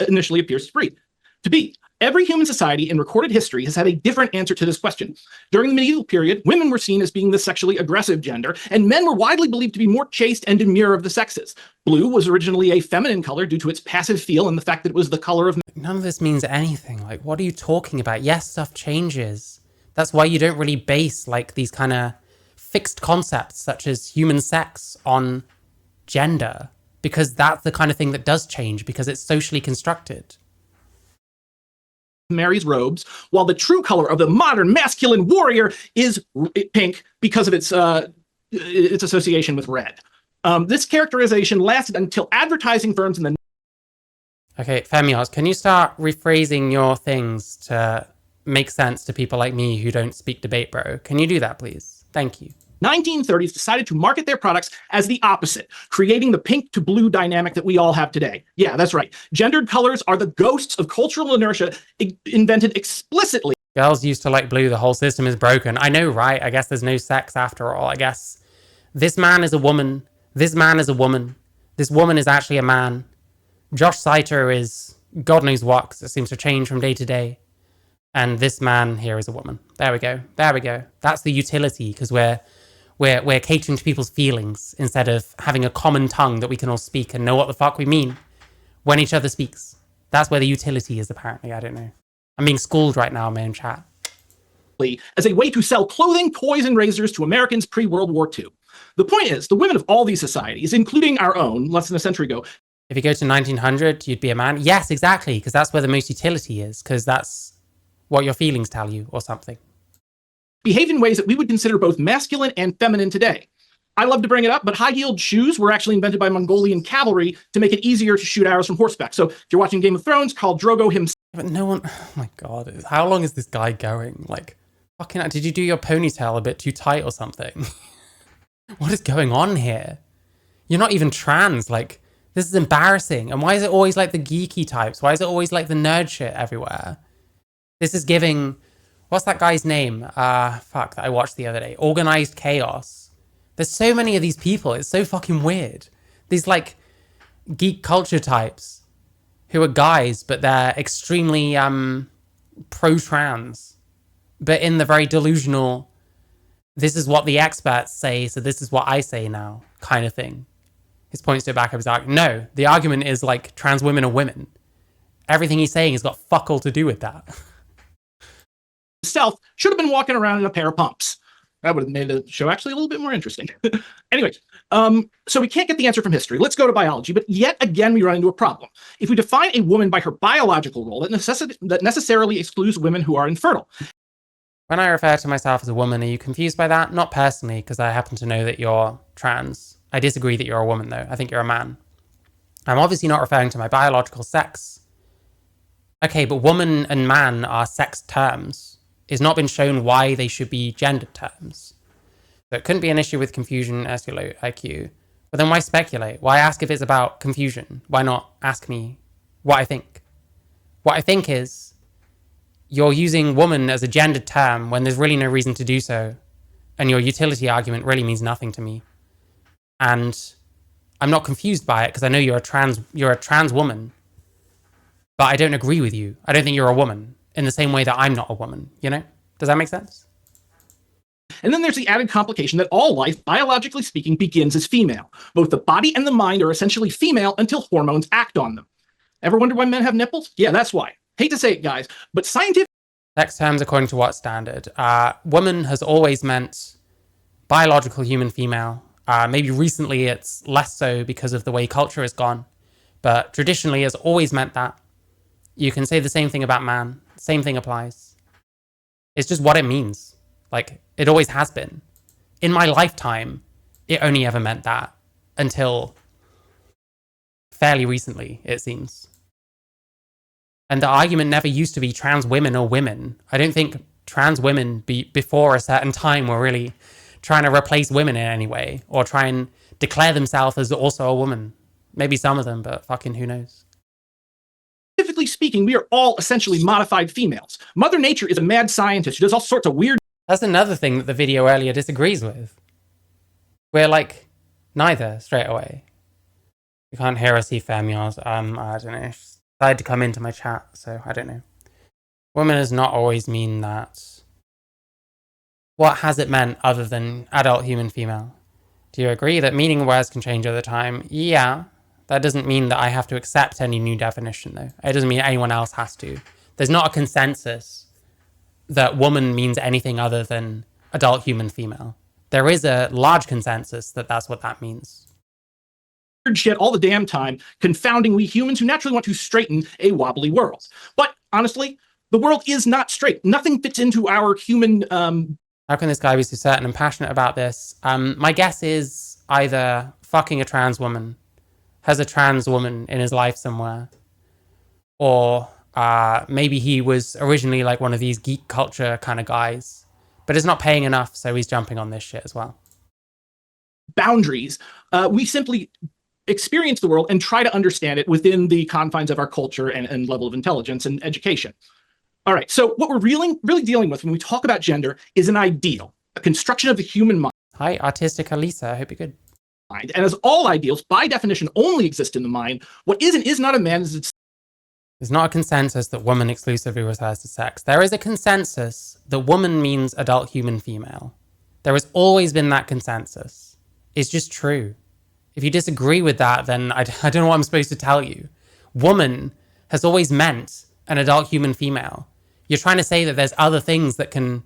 Initially appears to be. Every human society in recorded history has had a different answer to this question. During the medieval period, women were seen as being the sexually aggressive gender, and men were widely believed to be more chaste and demure of the sexes. Blue was originally a feminine color due to its passive feel and the fact that it was the color of... None of this means anything. Like, what are you talking about? Yes, stuff changes. That's why you don't really base, like, these kind of fixed concepts such as human sex on gender, because that's the kind of thing that does change because it's socially constructed. Mary's robes, while the true color of the modern masculine warrior is pink because of its association with red. This characterization lasted until advertising firms in the... Okay, Femios, can you start rephrasing your things to make sense to people like me who don't speak debate, bro? Can you do that, please? Thank you. 1930s decided to market their products as the opposite, creating the pink to blue dynamic that we all have today. Yeah, that's right. Gendered colors are the ghosts of cultural inertia invented explicitly. Girls used to like blue, the whole system is broken. I know, right? I guess there's no sex after all. I guess this man is a woman. This man is a woman. This woman is actually a man. Josh Seiter is God knows what, 'cause it seems to change from day to day. And this man here is a woman. There we go. There we go. That's the utility, because we're catering to people's feelings instead of having a common tongue that we can all speak and know what the fuck we mean when each other speaks. That's where the utility is, apparently. I don't know. I'm being schooled right now in my own chat. As a way to sell clothing, toys, and razors to Americans pre-World War II. The point is, the women of all these societies, including our own, less than a century ago... If you go to 1900, you'd be a man? Yes, exactly, because that's where the most utility is, because that's what your feelings tell you, or something. Behaved in ways that we would consider both masculine and feminine today. I love to bring it up, but high-heeled shoes were actually invented by Mongolian cavalry to make it easier to shoot arrows from horseback. So if you're watching Game of Thrones, Khal Drogo himself... But no one... Oh my god, how long is this guy going? Like, fucking... Did you do your ponytail a bit too tight or something? What is going on here? You're not even trans, like... This is embarrassing. And why is it always like the geeky types? Why is it always like the nerd shit everywhere? This is giving... What's that guy's name? Fuck, that I watched the other day. Organized Chaos. There's so many of these people. It's so fucking weird. These, like, geek culture types who are guys, but they're extremely pro-trans. But in the very delusional, this is what the experts say, so this is what I say now, kind of thing. His points to back up his argument. No, the argument is, like, trans women are women. Everything he's saying has got fuck all to do with that. Self should have been walking around in a pair of pumps. That would have made the show actually a little bit more interesting. Anyways, so we can't get the answer from history. Let's go to biology, but yet again we run into a problem. If we define a woman by her biological role, that necessarily excludes women who are infertile. When I refer to myself as a woman, are you confused by that? Not personally, because I happen to know that you're trans. I disagree that you're a woman, though. I think you're a man. I'm obviously not referring to my biological sex. Okay, but woman and man are sex terms. It's not been shown why they should be gendered terms. So it couldn't be an issue with confusion, IQ. But then why speculate? Why ask if it's about confusion? Why not ask me what I think? What I think is, you're using woman as a gendered term when there's really no reason to do so. And your utility argument really means nothing to me. And I'm not confused by it because I know you're a trans woman. But I don't agree with you. I don't think you're a woman in the same way that I'm not a woman, you know? Does that make sense? And then there's the added complication that all life, biologically speaking, begins as female. Both the body and the mind are essentially female until hormones act on them. Ever wonder why men have nipples? Yeah, that's why. hate to say it, guys, but scientific Sex terms according to what standard? Woman has always meant biological human female. Maybe recently it's less so because of the way culture has gone, but traditionally has always meant that. You can say the same thing about man. Same thing applies. It's just what it means. Like, it always has been. In my lifetime, it only ever meant that until fairly recently, it seems. And the argument never used to be trans women or women. I don't think trans women before a certain time were really trying to replace women in any way or try and declare themselves as also a woman. Maybe some of them, but fucking who knows? scientifically speaking, we are all essentially modified females. Mother Nature is a mad scientist who does all sorts of weird. That's another thing that the video earlier disagrees with. We're like, neither straight away. You can't hear or see Femios. I don't know. She decided to come into my chat, so I don't know. Woman does not always mean that. What has it meant other than adult human female? Do you agree that meaning words can change over time? Yeah. That doesn't mean that I have to accept any new definition, though. It doesn't mean anyone else has to. There's not a consensus that woman means anything other than adult human female. There is a large consensus that that's what that means. Shit all the damn time, confounding we humans who naturally want to straighten a wobbly world. But honestly, the world is not straight. Nothing fits into our human. How can this guy be so certain and passionate about this? My guess is either fucking a trans woman, has a trans woman in his life somewhere, or maybe he was originally like one of these geek culture kind of guys, but is not paying enough, so he's jumping on this shit as well. Boundaries. We simply experience the world and try to understand it within the confines of our culture and level of intelligence and education. All right, so what we're really dealing with when we talk about gender is an ideal, a construction of the human mind. Hi, Artistic Alisa. I hope you're good. And as all ideals, by definition, only exist in the mind, what is and is not a man is its. There's not a consensus that woman exclusively refers to sex. There is a consensus that woman means adult human female. There has always been that consensus. It's just true. If you disagree with that, then I don't know what I'm supposed to tell you. Woman has always meant an adult human female. You're trying to say that there's other things that can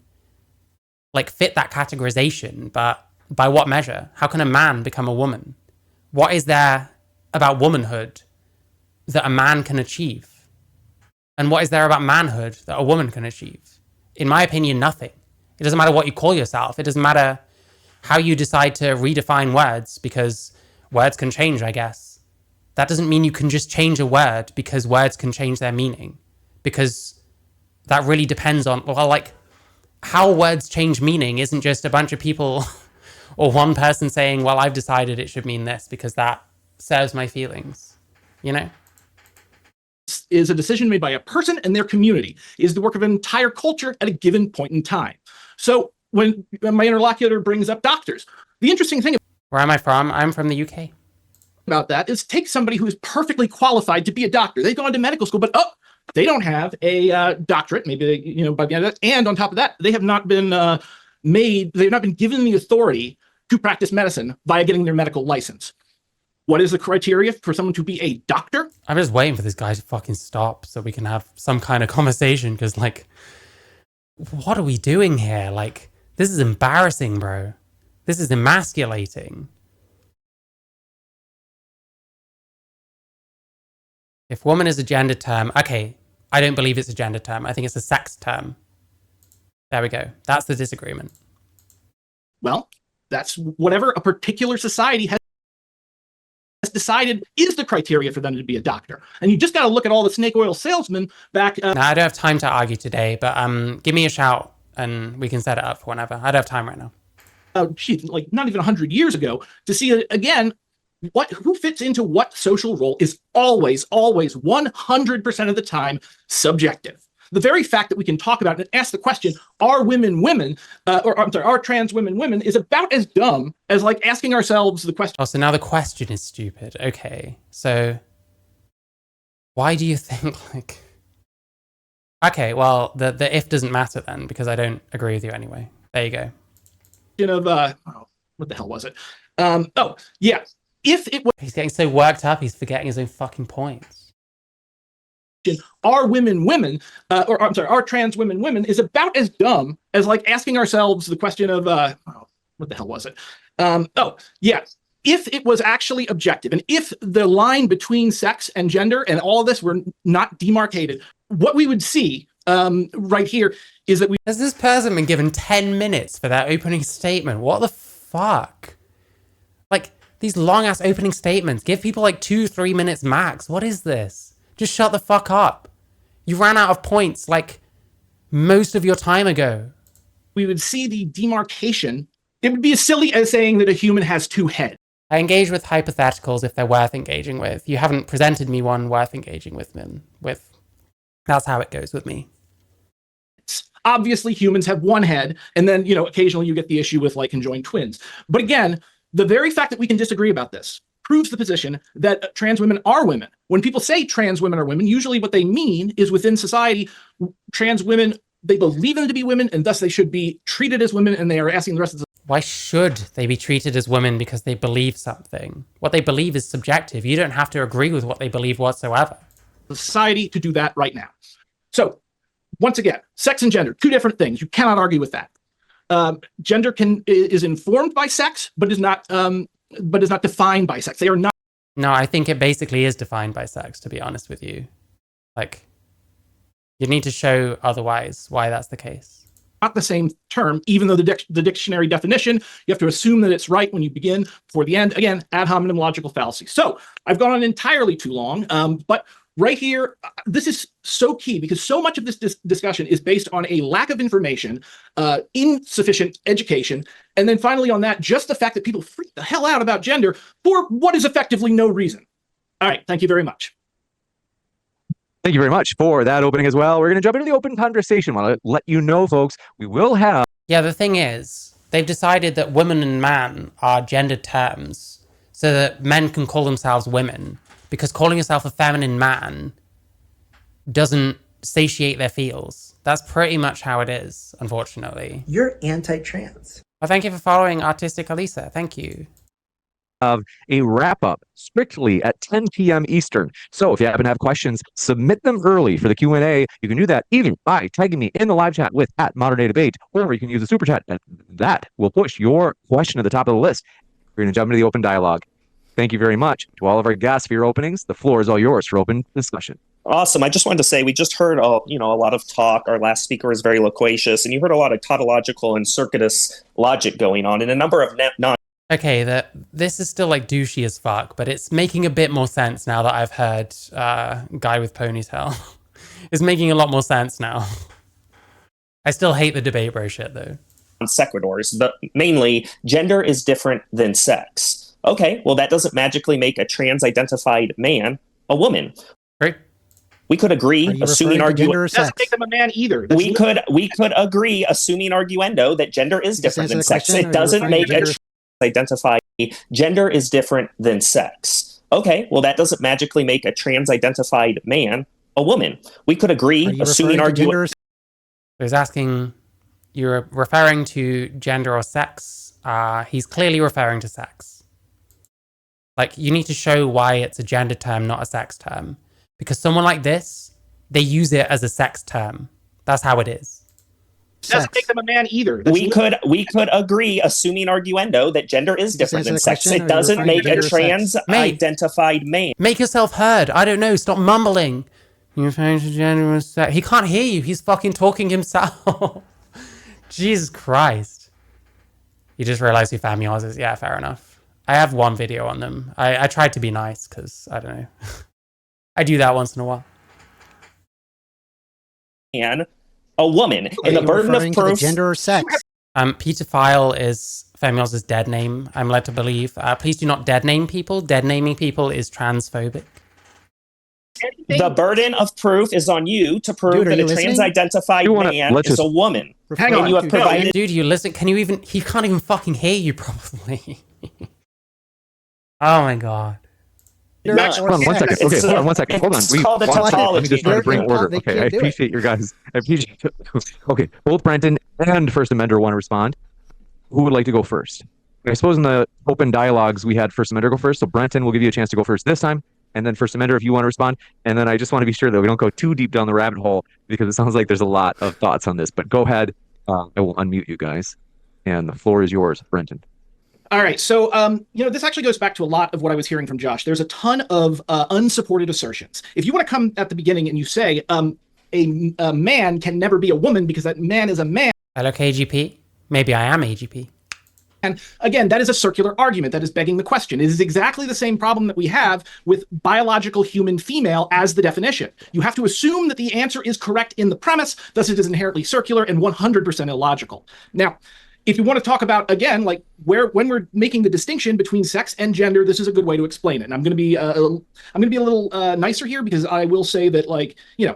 like fit that categorization, but by what measure? How can a man become a woman? What is there about womanhood that a man can achieve? And what is there about manhood that a woman can achieve? In my opinion, nothing. It doesn't matter what you call yourself. It doesn't matter how you decide to redefine words, because words can change, I guess. That doesn't mean you can just change a word because words can change their meaning. Because that really depends on, well, like, how words change meaning isn't just a bunch of people or one person saying, well, I've decided it should mean this because that serves my feelings, you know? Is a decision made by a person and their community. It is the work of an entire culture at a given point in time. So when my interlocutor brings up doctors, the interesting thing Where am I from? I'm from the UK. about that is take somebody who is perfectly qualified to be a doctor. They've gone to medical school, but they don't have a doctorate. Maybe they, by the end of that, and on top of that, they have not been they've not been given the authority to practice medicine via getting their medical license. What is the criteria for someone to be a doctor? I'm just waiting for this guy to fucking stop so we can have some kind of conversation, because, like, what are we doing here? Like, this is embarrassing, bro. This is emasculating. If woman is a gender term, okay, I don't believe it's a gender term. I think it's a sex term. There we go. That's the disagreement. Well, that's whatever a particular society has decided is the criteria for them to be a doctor. And you just got to look at all the snake oil salesmen back. Now, I don't have time to argue today, but give me a shout and we can set it up for whenever. I don't have time right now. Like not even 100 years ago, to see again who fits into what social role is always 100% of the time subjective. The very fact that we can talk about and ask the question, are are trans women is about as dumb as like asking ourselves the question. Oh, so now the question is stupid. Okay, so why do you think like? Okay, well the if doesn't matter then, because I don't agree with you anyway. There you go. What the hell was it? Oh yeah, if it was. He's getting so worked up, he's forgetting his own fucking points. are women women, or I'm sorry, are trans women women, is about as dumb as like asking ourselves the question of what the hell was it? Oh, yeah. If it was actually objective, and if the line between sex and gender and all of this were not demarcated, what we would see right here is that Has this person been given 10 minutes for their opening statement? What the fuck? Like, these long-ass opening statements. Give people like 2-3 minutes max. What is this? Just shut the fuck up. You ran out of points like most of your time ago. we would see the demarcation. It would be as silly as saying that a human has two heads. I engage with hypotheticals if they're worth engaging with. You haven't presented me one worth engaging with. That's how it goes with me. Obviously, humans have one head, and then, occasionally you get the issue with like conjoined twins. But again, the very fact that we can disagree about this proves the position that trans women are women. When people say trans women are women, usually what they mean is within society, trans women, they believe them to be women, and thus they should be treated as women, and they are asking the rest of the Why should they be treated as women because they believe something? What they believe is subjective. You don't have to agree with what they believe whatsoever. society to do that right now. So, once again, sex and gender, two different things. You cannot argue with that. Gender is informed by sex, but is not defined by sex. They are not. No, I think it basically is defined by sex, to be honest with you. Like, you need to show otherwise why that's the case. Not the same term, even though the dictionary definition, you have to assume that it's right when you begin before the end. Again, ad hominem logical fallacy. So I've gone on entirely too long, but right here, this is so key because so much of this discussion is based on a lack of information, insufficient education, and then finally on that, just the fact that people freak the hell out about gender for what is effectively no reason. All right, thank you very much. Thank you very much for that opening as well. We're going to jump into the open conversation. I want to let you know, folks, we will have... Yeah, the thing is, they've decided that woman and man are gendered terms so that men can call themselves women, because calling yourself a feminine man doesn't satiate their feels. That's pretty much how it is, unfortunately. You're anti-trans. Well, thank you for following Artistic Elisa. Thank you. Of a wrap-up strictly at 10 p.m. Eastern. So if you happen to have questions, submit them early for the Q&A. You can do that either by tagging me in the live chat with @ModernDayDebate, or you can use the super chat. That will push your question to the top of the list. We're going to jump into the open dialogue. Thank you very much to all of our guests for your openings. The floor is all yours for open discussion. Awesome. I just wanted to say we just heard a lot of talk. Our last speaker was very loquacious, and you heard a lot of tautological and circuitous logic going on, and a number of non. Okay, this is still like douchey as fuck, but it's making a bit more sense now that I've heard Guy with Ponytail. It's making a lot more sense now. I still hate the debate bro shit though. Sequiturs, but mainly gender is different than sex. Okay, well that doesn't magically make a trans-identified man a woman. Great. We could agree, assuming arguendo. Doesn't make them a man either. We could agree, assuming arguendo, that gender is different than sex. It doesn't make a identify gender is different than sex. Okay, well that doesn't magically make a trans-identified man a woman. We could agree, assuming arguendo. So he's asking, you're referring to gender or sex? He's clearly referring to sex. Like, you need to show why it's a gender term, not a sex term. Because someone like this, they use it as a sex term. That's how it is. Doesn't make them a man either. We could agree, assuming arguendo, that gender is different than sex. It doesn't make a trans-identified man. Make yourself heard. I don't know. Stop mumbling. You're referring to gender or sex. He can't hear you. He's fucking talking himself. Jesus Christ. You just realized who Family Oz is. Yeah, fair enough. I have one video on them. I tried to be nice because, I don't know. I do that once in a while. And a woman, and the burden of proof. Gender or sex. Peter File is Femioz's dead name, I'm led to believe. Please do not dead name people. Dead naming people is transphobic. The burden of proof is on you to prove that a trans-identified man is a woman. Hang on. You have provided. Dude, you listen. Can you even? He can't even fucking hear you properly. Oh my god. Hold on 1 second. Okay, hold on 1 second. Hold on. Let me just try to bring order. Okay, I appreciate your guys. Okay, both Brenton and First Amender want to respond. Who would like to go first? I suppose in the open dialogues we had First Amender go first, so Brenton will give you a chance to go first this time. and then First Amender, if you want to respond. And then I just want to be sure that we don't go too deep down the rabbit hole because it sounds like there's a lot of thoughts on this. But go ahead. I will unmute you guys. And the floor is yours, Brenton. All right. So, this actually goes back to a lot of what I was hearing from Josh. There's a ton of unsupported assertions. If you want to come at the beginning and you say a man can never be a woman because that man is a man. Hello, KGP. Maybe I am AGP. And again, that is a circular argument that is begging the question. It is exactly the same problem that we have with biological human female as the definition. You have to assume that the answer is correct in the premise, thus it is inherently circular and 100% illogical. Now, if you want to talk about, again, like when we're making the distinction between sex and gender, this is a good way to explain it. And I'm going to be a little nicer here because I will say that,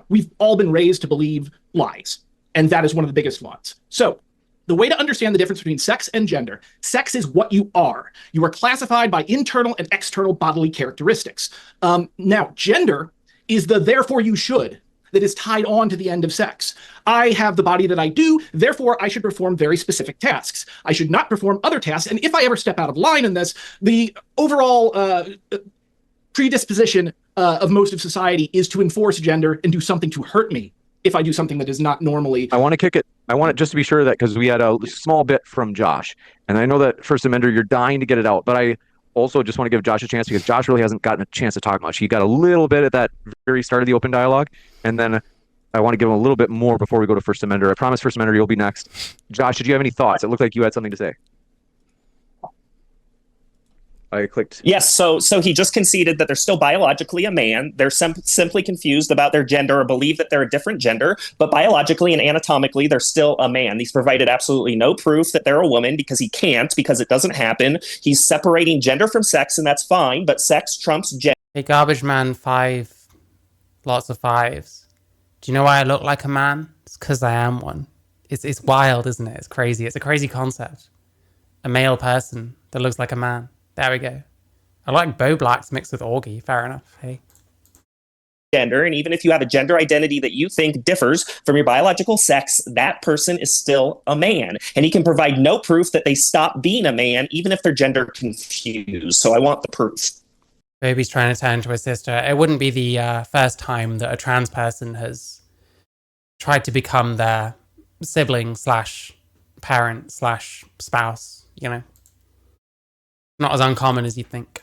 we've all been raised to believe lies, and that is one of the biggest ones. So the way to understand the difference between sex and gender: sex is what you are. You are classified by internal and external bodily characteristics. Now, gender is the therefore you should that is tied on to the end of sex. I have the body that I do, therefore I should perform very specific tasks. I should not perform other tasks. And if I ever step out of line in this, the overall predisposition of most of society is to enforce gender and do something to hurt me if I do something that is not normally. I want to kick it. I want it just to be sure that, because we had a small bit from Josh, and I know that First Amender, you're dying to get it out, but I also just want to give Josh a chance because Josh really hasn't gotten a chance to talk much. He got a little bit at that very start of the open dialogue, and then I want to give him a little bit more before we go to First Amender. I promise, First Amender, you'll be next. Josh, did you have any thoughts? It looked like you had something to say. I clicked. Yes, so he just conceded that they're still biologically a man. They're simply confused about their gender or believe that they're a different gender, but biologically and anatomically, they're still a man. He's provided absolutely no proof that they're a woman because he can't, because it doesn't happen. He's separating gender from sex, and that's fine, but sex trumps gender. Hey, Garbage Man 5. Lots of fives. Do you know why I look like a man? It's because I am one. It's wild, isn't it? It's crazy. It's a crazy concept. A male person that looks like a man. There we go. I like Bo Blacks mixed with Augie. Fair enough. Hey. Gender, and even if you have a gender identity that you think differs from your biological sex, that person is still a man. And he can provide no proof that they stop being a man, even if they're gender confused. So I want the proof. Baby's trying to turn into a sister. It wouldn't be the first time that a trans person has tried to become their sibling / parent / spouse, Not as uncommon as you'd think.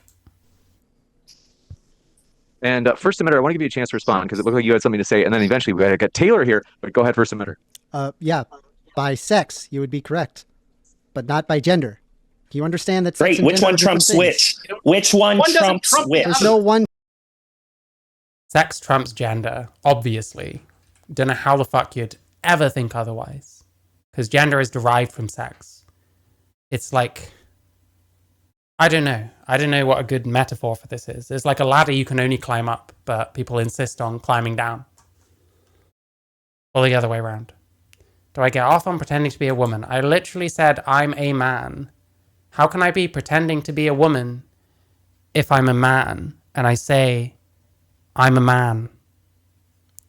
And First Amender, I want to give you a chance to respond because it looked like you had something to say, and then eventually we got to get Taylor here. But go ahead, First Amender. Yeah, by sex, you would be correct, but not by gender. Do you understand that? Great. Which one trumps which? Which one trumps which? There's no one. Sex trumps gender, obviously. Don't know how the fuck you'd ever think otherwise. Because gender is derived from sex. It's like, I don't know. I don't know what a good metaphor for this is. It's like a ladder you can only climb up, but people insist on climbing down. Or the other way around. Do I get off on pretending to be a woman? I literally said I'm a man. How can I be pretending to be a woman if I'm a man and I say I'm a man?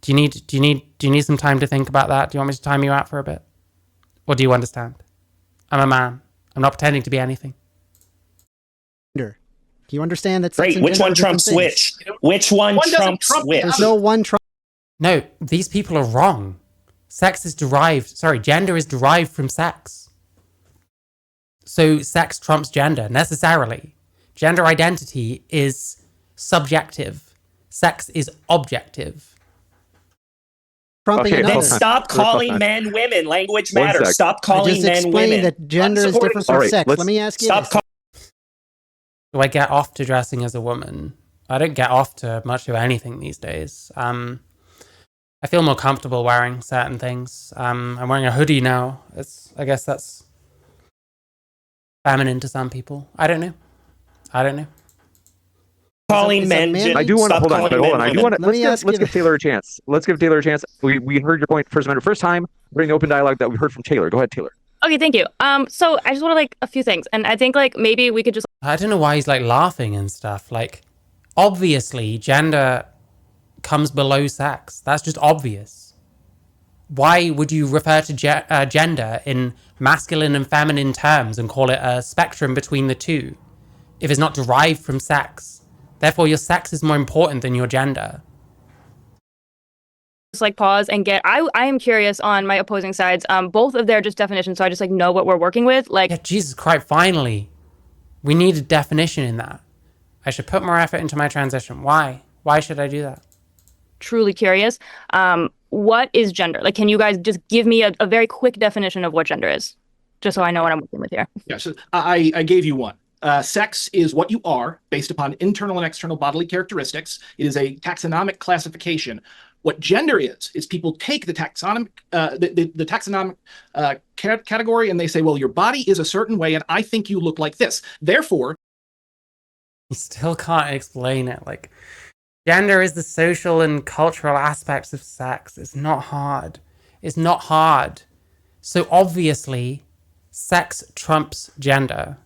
Do you need some time to think about that? Do you want me to time you out for a bit? Or do you understand? I'm a man. I'm not pretending to be anything. Do you understand that? Great. Which one trumps which? Which one trumps which? There's no one trump. No, these people are wrong. Gender is derived from sex. So sex trumps gender, necessarily. Gender identity is subjective. Sex is objective. Okay, then stop calling men women. Language matters. Stop calling men women. That gender is different from sex. Let me ask you this. Do I get off to dressing as a woman? I don't get off to much of anything these days. I feel more comfortable wearing certain things. I'm wearing a hoodie now. I guess that's feminine to some people. I don't know. Calling men. I do want to hold on. I do want to. Let's give Taylor a chance. We heard your point first time during the open dialogue that we heard from Taylor. Go ahead, Taylor. Okay, thank you. So I just want to a few things, and I think maybe we could just. I don't know why he's laughing and stuff. Obviously, gender comes below sex. That's just obvious. Why would you refer to gender in masculine and feminine terms and call it a spectrum between the two? If it's not derived from sex, Therefore, your sex is more important than your gender. Just like pause and get. I am curious on my opposing sides. Both of their just definitions, so I just like know what we're working with. Like, Yeah, Jesus Christ, finally. We need a definition in that. I should put more effort into my transition. Why? Why should I do that? truly curious. What is gender? Like, can you guys just give me a very quick definition of what gender is, just so I know what I'm working with here? Yeah, so I gave you one. Sex is what you are based upon internal and external bodily characteristics. It is a taxonomic classification. What gender is people take the taxonomic category and they say, well, your body is a certain way and I think you look like this. Therefore, You still can't explain it. Like, gender is the social and cultural aspects of sex. It's not hard. It's not hard. So obviously, sex trumps gender.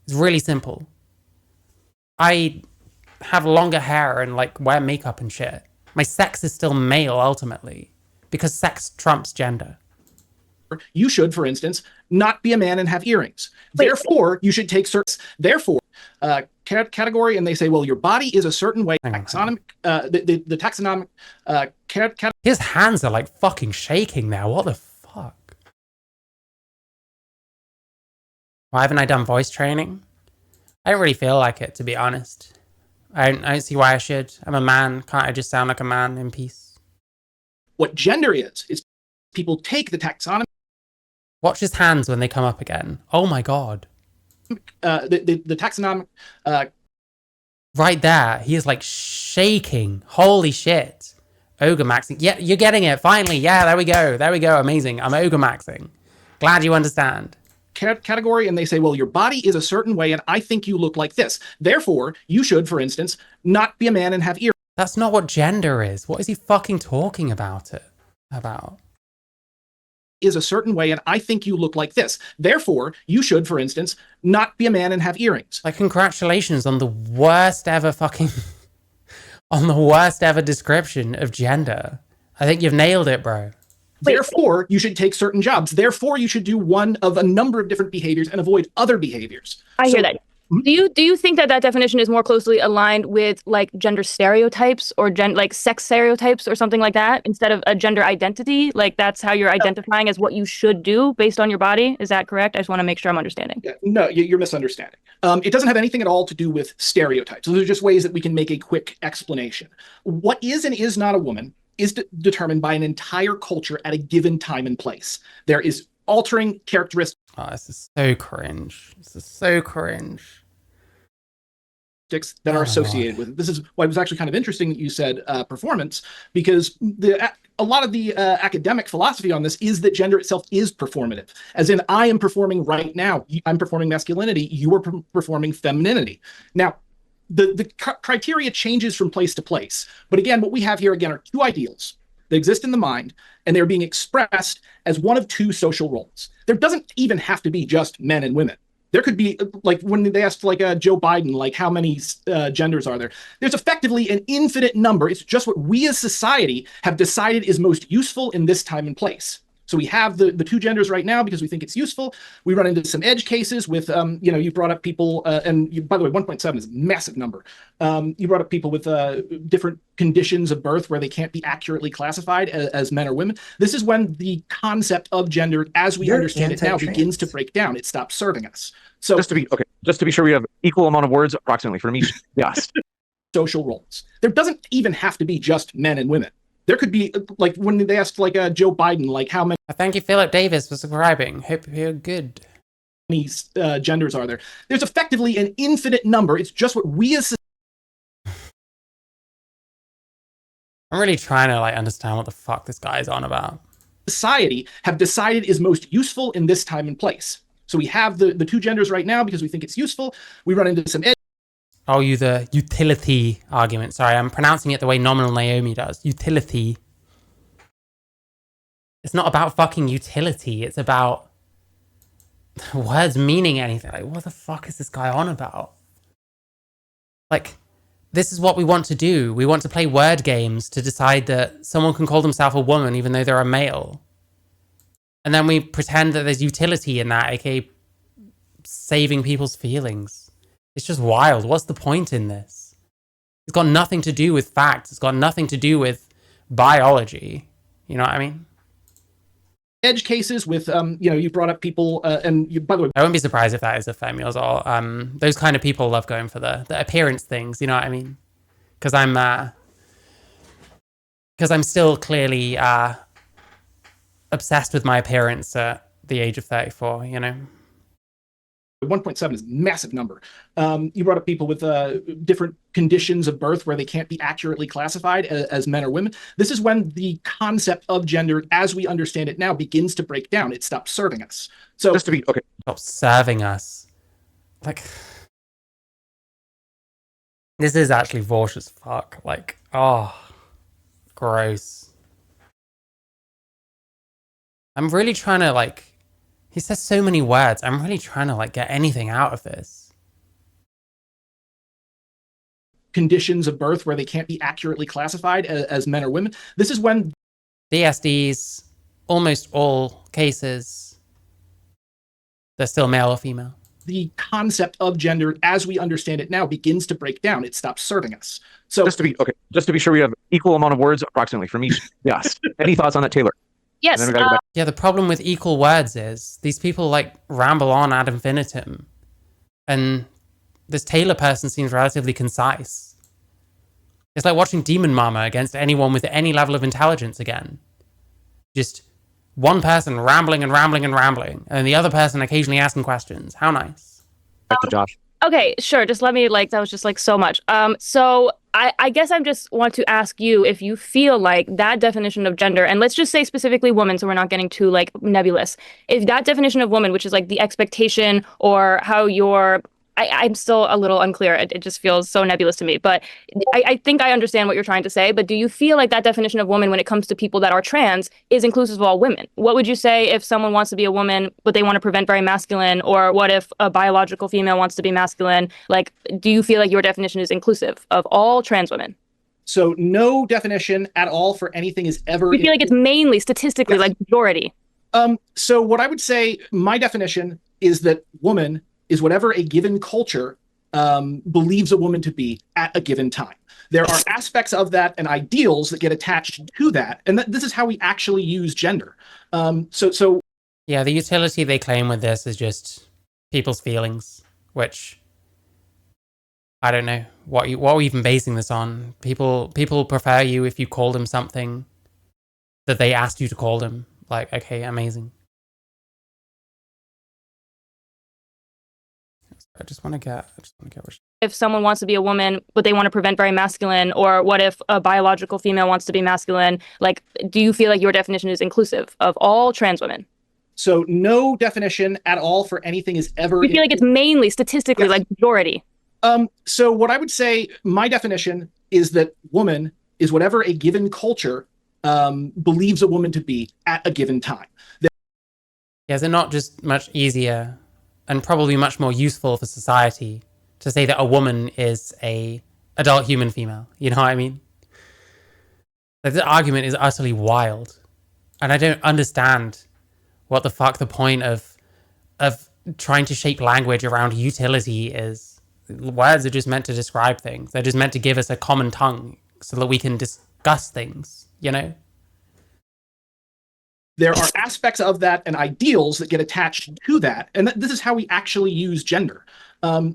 It's really simple. I have longer hair and like wear makeup and shit. My sex is still male ultimately because sex trumps gender. you should, for instance, not be a man and have earrings. Wait. Therefore, you should take certain. Therefore, category, and they say, well, your body is a certain way. Hang on. Taxonomic, the taxonomic category. His hands are like fucking shaking now. What the fuck? Why haven't I done voice training? I don't really feel like it, to be honest. I don't see why I should. I'm a man. Can't I just sound like a man in peace? What gender is people take the taxonomy. Watch his hands when they come up again. Oh my god. The taxonomic. Right there. He is like shaking. Holy shit. Ogre maxing. Yeah, you're getting it. Finally. Yeah, there we go. There we go. Amazing. I'm ogre maxing. Glad you understand. Category, and they say, well, your body is a certain way and I think you look like this. Therefore, you should, for instance, not be a man and have earrings. That's not what gender is. What is he fucking talking about it? About? Is a certain way and I think you look like this. Therefore, you should, for instance, not be a man and have earrings. Like, congratulations on the worst ever fucking on the worst ever description of gender. I think you've nailed it, bro. Therefore, you should take certain jobs. Therefore, you should do one of a number of different behaviors and avoid other behaviors. I So- hear that. Do you think that definition is more closely aligned with like gender stereotypes or like sex stereotypes or something like that instead of a gender identity? Like that's how you're identifying as what you should do based on your body. Is that correct? I just want to make sure I'm understanding. No, you're misunderstanding. It doesn't have anything at all to do with stereotypes. Those are just ways that we can make a quick explanation. What is and is not a woman is determined by an entire culture at a given time and place. There is altering characteristics Oh, this is so cringe. This is so cringe. that are Oh, associated with it. This is why it was actually kind of interesting that you said performance, because a lot of the academic philosophy on this is that gender itself is performative. As in, I am performing right now. I'm performing masculinity. You are performing femininity. Now, the criteria changes from place to place. But again, what we have here again are two ideals that exist in the mind, and they're being expressed as one of two social roles. There doesn't even have to be just men and women. There could be, like when they asked like Joe Biden, like how many genders are there? There's effectively an infinite number. It's just what we as society have decided is most useful in this time and place. So we have the two genders right now because we think it's useful. We run into some edge cases with, you brought up people, by the way, 1.7 is a massive number. You brought up people with different conditions of birth where they can't be accurately classified as men or women. This is when the concept of gender, as we understand it now, begins to break down. It stops serving us. So Just to be sure, we have equal amount of words approximately from each guest. social roles. There doesn't even have to be just men and women. There could be, like when they asked like Joe Biden, like how many Thank you, Philip Davis, for subscribing. Hope you're good. genders are there? There's effectively an infinite number. It's just what we as I'm really trying to like understand what the fuck this guy's on about. society have decided is most useful in this time and place. So we have the two genders right now because we think it's useful. We run into some edge Oh, the utility argument. Sorry, I'm pronouncing it the way Nominal Naomi does. Utility. It's not about fucking utility. It's about words meaning anything. Like, what the fuck is this guy on about? Like, this is what we want to do. We want to play word games to decide that someone can call themselves a woman even though they're a male. And then we pretend that there's utility in that, aka saving people's feelings. It's just wild. What's the point in this? It's got nothing to do with facts. It's got nothing to do with biology. You know what I mean? Edge cases with, you brought up people, and you, by the way, I wouldn't be surprised if that is a femme as well. Those kind of people love going for the appearance things. You know what I mean? Because I'm still clearly obsessed with my appearance at the age of 34. You know. 1.7 is a massive number. You brought up people with different conditions of birth where they can't be accurately classified as men or women. This is when the concept of gender, as we understand it now, begins to break down. It stops serving us. So Just to be okay. Stop serving us. Like, this is actually Vorsh as fuck. Like, oh, gross. I'm really trying to, like, he says so many words. I'm really trying to, like, get anything out of this. conditions of birth where they can't be accurately classified as men or women. This is when DSDs, almost all cases, they're still male or female. The concept of gender, as we understand it now, begins to break down. It stops serving us. So Just to be sure we have equal amount of words approximately from each. Yes. Any thoughts on that, Taylor? Yes. And then we gotta go back. Yeah, the problem with equal words is these people like ramble on ad infinitum, and this Taylor person seems relatively concise. It's like watching Demon Mama against anyone with any level of intelligence again. Just one person rambling and rambling and rambling, and the other person occasionally asking questions. How nice. Back to Josh. Okay, sure. Just let me, like, that was just like so much. So I guess I just want to ask you if you feel like that definition of gender, and let's just say specifically woman, so we're not getting too like nebulous. If that definition of woman, which is like the expectation or how you're, I'm still a little unclear. It just feels so nebulous to me. But I think I understand what you're trying to say. But do you feel like that definition of woman when it comes to people that are trans is inclusive of all women? What would you say if someone wants to be a woman, but they want to prevent very masculine? Or what if a biological female wants to be masculine? Like, do you feel like your definition is inclusive of all trans women? So no definition at all for anything is ever. You feel like it's mainly statistically like majority. So what I would say, my definition is that woman is whatever a given culture believes a woman to be at a given time. There are aspects of that and ideals that get attached to that, and this is how we actually use gender. So Yeah, the utility they claim with this is just people's feelings, which I don't know what are we even basing this on. People prefer you if you call them something that they asked you to call them. Like, okay, amazing. I just want to get If someone wants to be a woman, but they want to prevent very masculine, or what if a biological female wants to be masculine? Like, do you feel like your definition is inclusive of all trans women? So no definition at all for anything is ever. You feel like it's mainly statistically like majority. So what I would say, my definition is that woman is whatever a given culture believes a woman to be at a given time. Yeah, is it not just much easier and probably much more useful for society to say that a woman is a adult human female? You know what I mean? Like, the argument is utterly wild, and I don't understand what the fuck the point of trying to shape language around utility is. Words are just meant to describe things. They're just meant to give us a common tongue so that we can discuss things, you know? There are aspects of that and ideals that get attached to that, and this is how we actually use gender.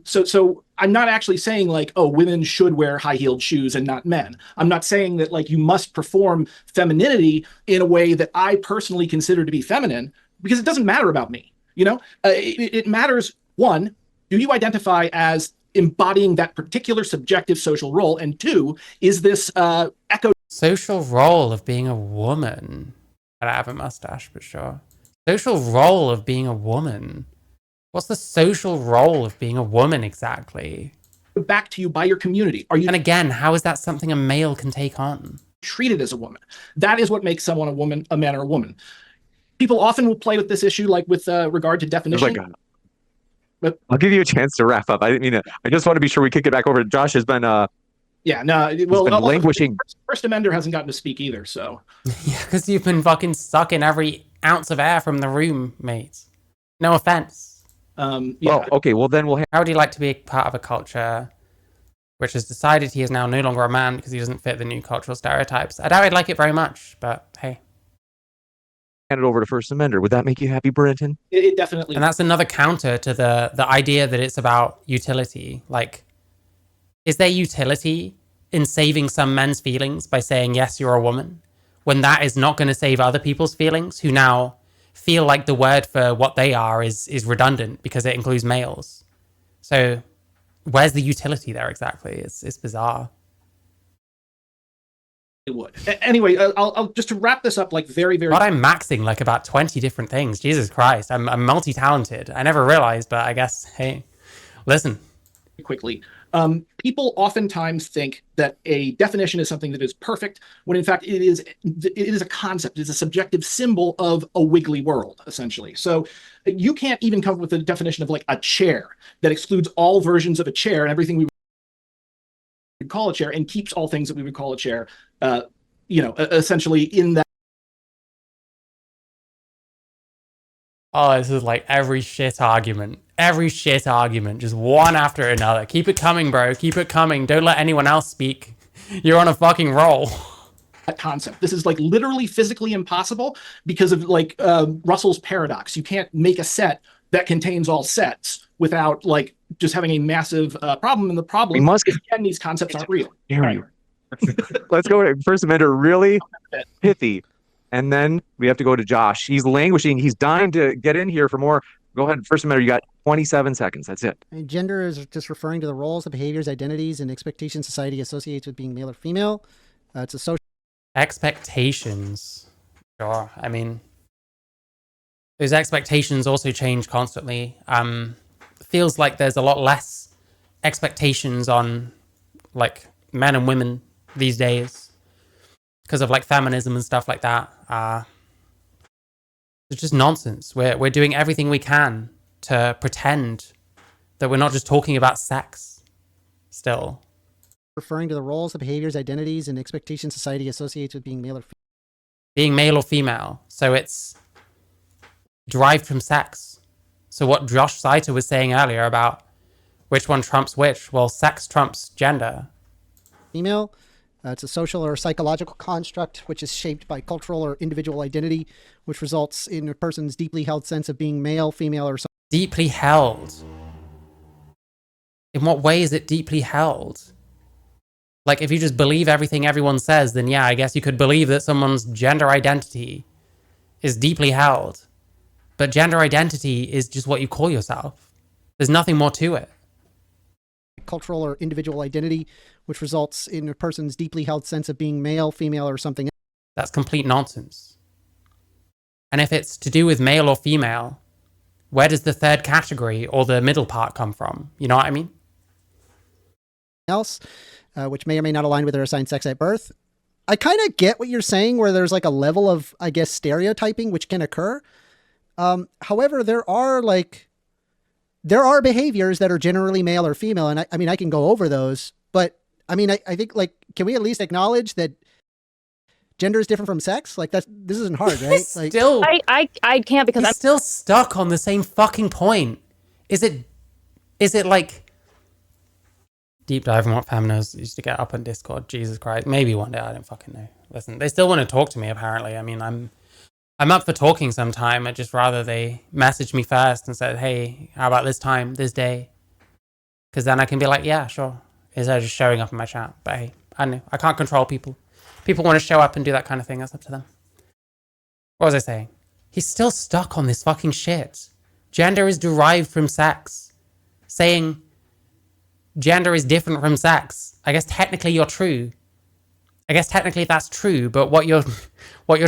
So I'm not actually saying like, oh, women should wear high-heeled shoes and not men. I'm not saying that like you must perform femininity in a way that I personally consider to be feminine, because it doesn't matter about me. You know, it matters, one, do you identify as embodying that particular subjective social role, and two, is this echo Social role of being a woman. I don't have a mustache, but sure. Social role of being a woman. What's the social role of being a woman exactly? back to you by your community? Are you And again, how is that something a male can take on? treated as a woman? That is what makes someone a woman, a man, or a woman. People often will play with this issue, like with regard to definition. I'll give you a chance to wrap up. I didn't mean to. I just want to be sure we kick it back over. Josh has been Yeah, no, been well, languishing. First Amender hasn't gotten to speak either, so. Yeah, because you've been fucking sucking every ounce of air from the room, mate. No offense. Yeah. Well, okay. Well, then we'll. How would you like to be part of a culture which has decided he is now no longer a man because he doesn't fit the new cultural stereotypes. I doubt he'd like it very much, but hey. Hand it over to First Amender. Would that make you happy, Brenton? It definitely. And that's another counter to the idea that it's about utility. Like, is there utility in saving some men's feelings by saying, yes, you're a woman, when that is not going to save other people's feelings who now feel like the word for what they are is redundant because it includes males? So where's the utility there exactly? It's bizarre. Would. Anyway, I'll just to wrap this up, like very. But I'm maxing like about 20 different things. Jesus Christ, I'm multi-talented. I never realized, but I guess, hey, listen. Quickly. People oftentimes think that a definition is something that is perfect, when in fact it is a concept, it's a subjective symbol of a wiggly world, essentially. So you can't even come up with a definition of like a chair that excludes all versions of a chair and everything we would call a chair and keeps all things that we would call a chair, essentially in that. Oh, this is like every shit argument, just one after another. Keep it coming, bro. Keep it coming. Don't let anyone else speak. You're on a fucking roll. That concept. This is like literally physically impossible because of like Russell's paradox. You can't make a set that contains all sets without like just having a massive problem. And the problem is, again, these concepts aren't real. Let's go to First Amender, really pithy. And then we have to go to Josh. He's languishing. He's dying to get in here for more. Go ahead. First Amender, you got 27 seconds. That's it. And gender is just referring to the roles, the behaviors, identities, and expectations society associates with being male or female. It's a social expectations. Sure. I mean, those expectations also change constantly. Feels like there's a lot less expectations on like men and women these days because of like feminism and stuff like that. It's just nonsense. We're doing everything we can to pretend that we're not just talking about sex still. Referring to the roles, the behaviors, identities, and expectations society associates with being male or female. Being male or female. So it's derived from sex. So what Josh Seiter was saying earlier about which one trumps which, well, sex trumps gender. Female. It's a social or psychological construct which is shaped by cultural or individual identity, which results in a person's deeply held sense of being male, female, or something. Deeply held? In what way is it deeply held? Like, if you just believe everything everyone says, then yeah, I guess you could believe that someone's gender identity is deeply held. But gender identity is just what you call yourself. There's nothing more to it. Cultural or individual identity, which results in a person's deeply held sense of being male, female, or something. That's complete nonsense. And if it's to do with male or female, where does the third category or the middle part come from? You know what I mean? Else, which may or may not align with their assigned sex at birth. I kind of get what you're saying, where there's like a level of, I guess, stereotyping which can occur. However, there are behaviors that are generally male or female, and I mean, I can go over those, but I mean, I think, like, can we at least acknowledge that gender is different from sex? Like, this isn't hard, right? Like, still, I can't because I'm still stuck on the same fucking point. Is it like deep diving what feminists used to get up on Discord? Jesus Christ, maybe one day, I don't fucking know. Listen, they still want to talk to me, apparently. I mean, I'm up for talking sometime. I'd just rather they message me first and said, hey, how about this time, this day? Because then I can be like, yeah, sure. Instead of just showing up in my chat. But hey, I don't know. I can't control people. People want to show up and do that kind of thing. That's up to them. What was I saying? He's still stuck on this fucking shit. Gender is derived from sex. Saying gender is different from sex. I guess technically you're true. I guess technically that's true, but what you're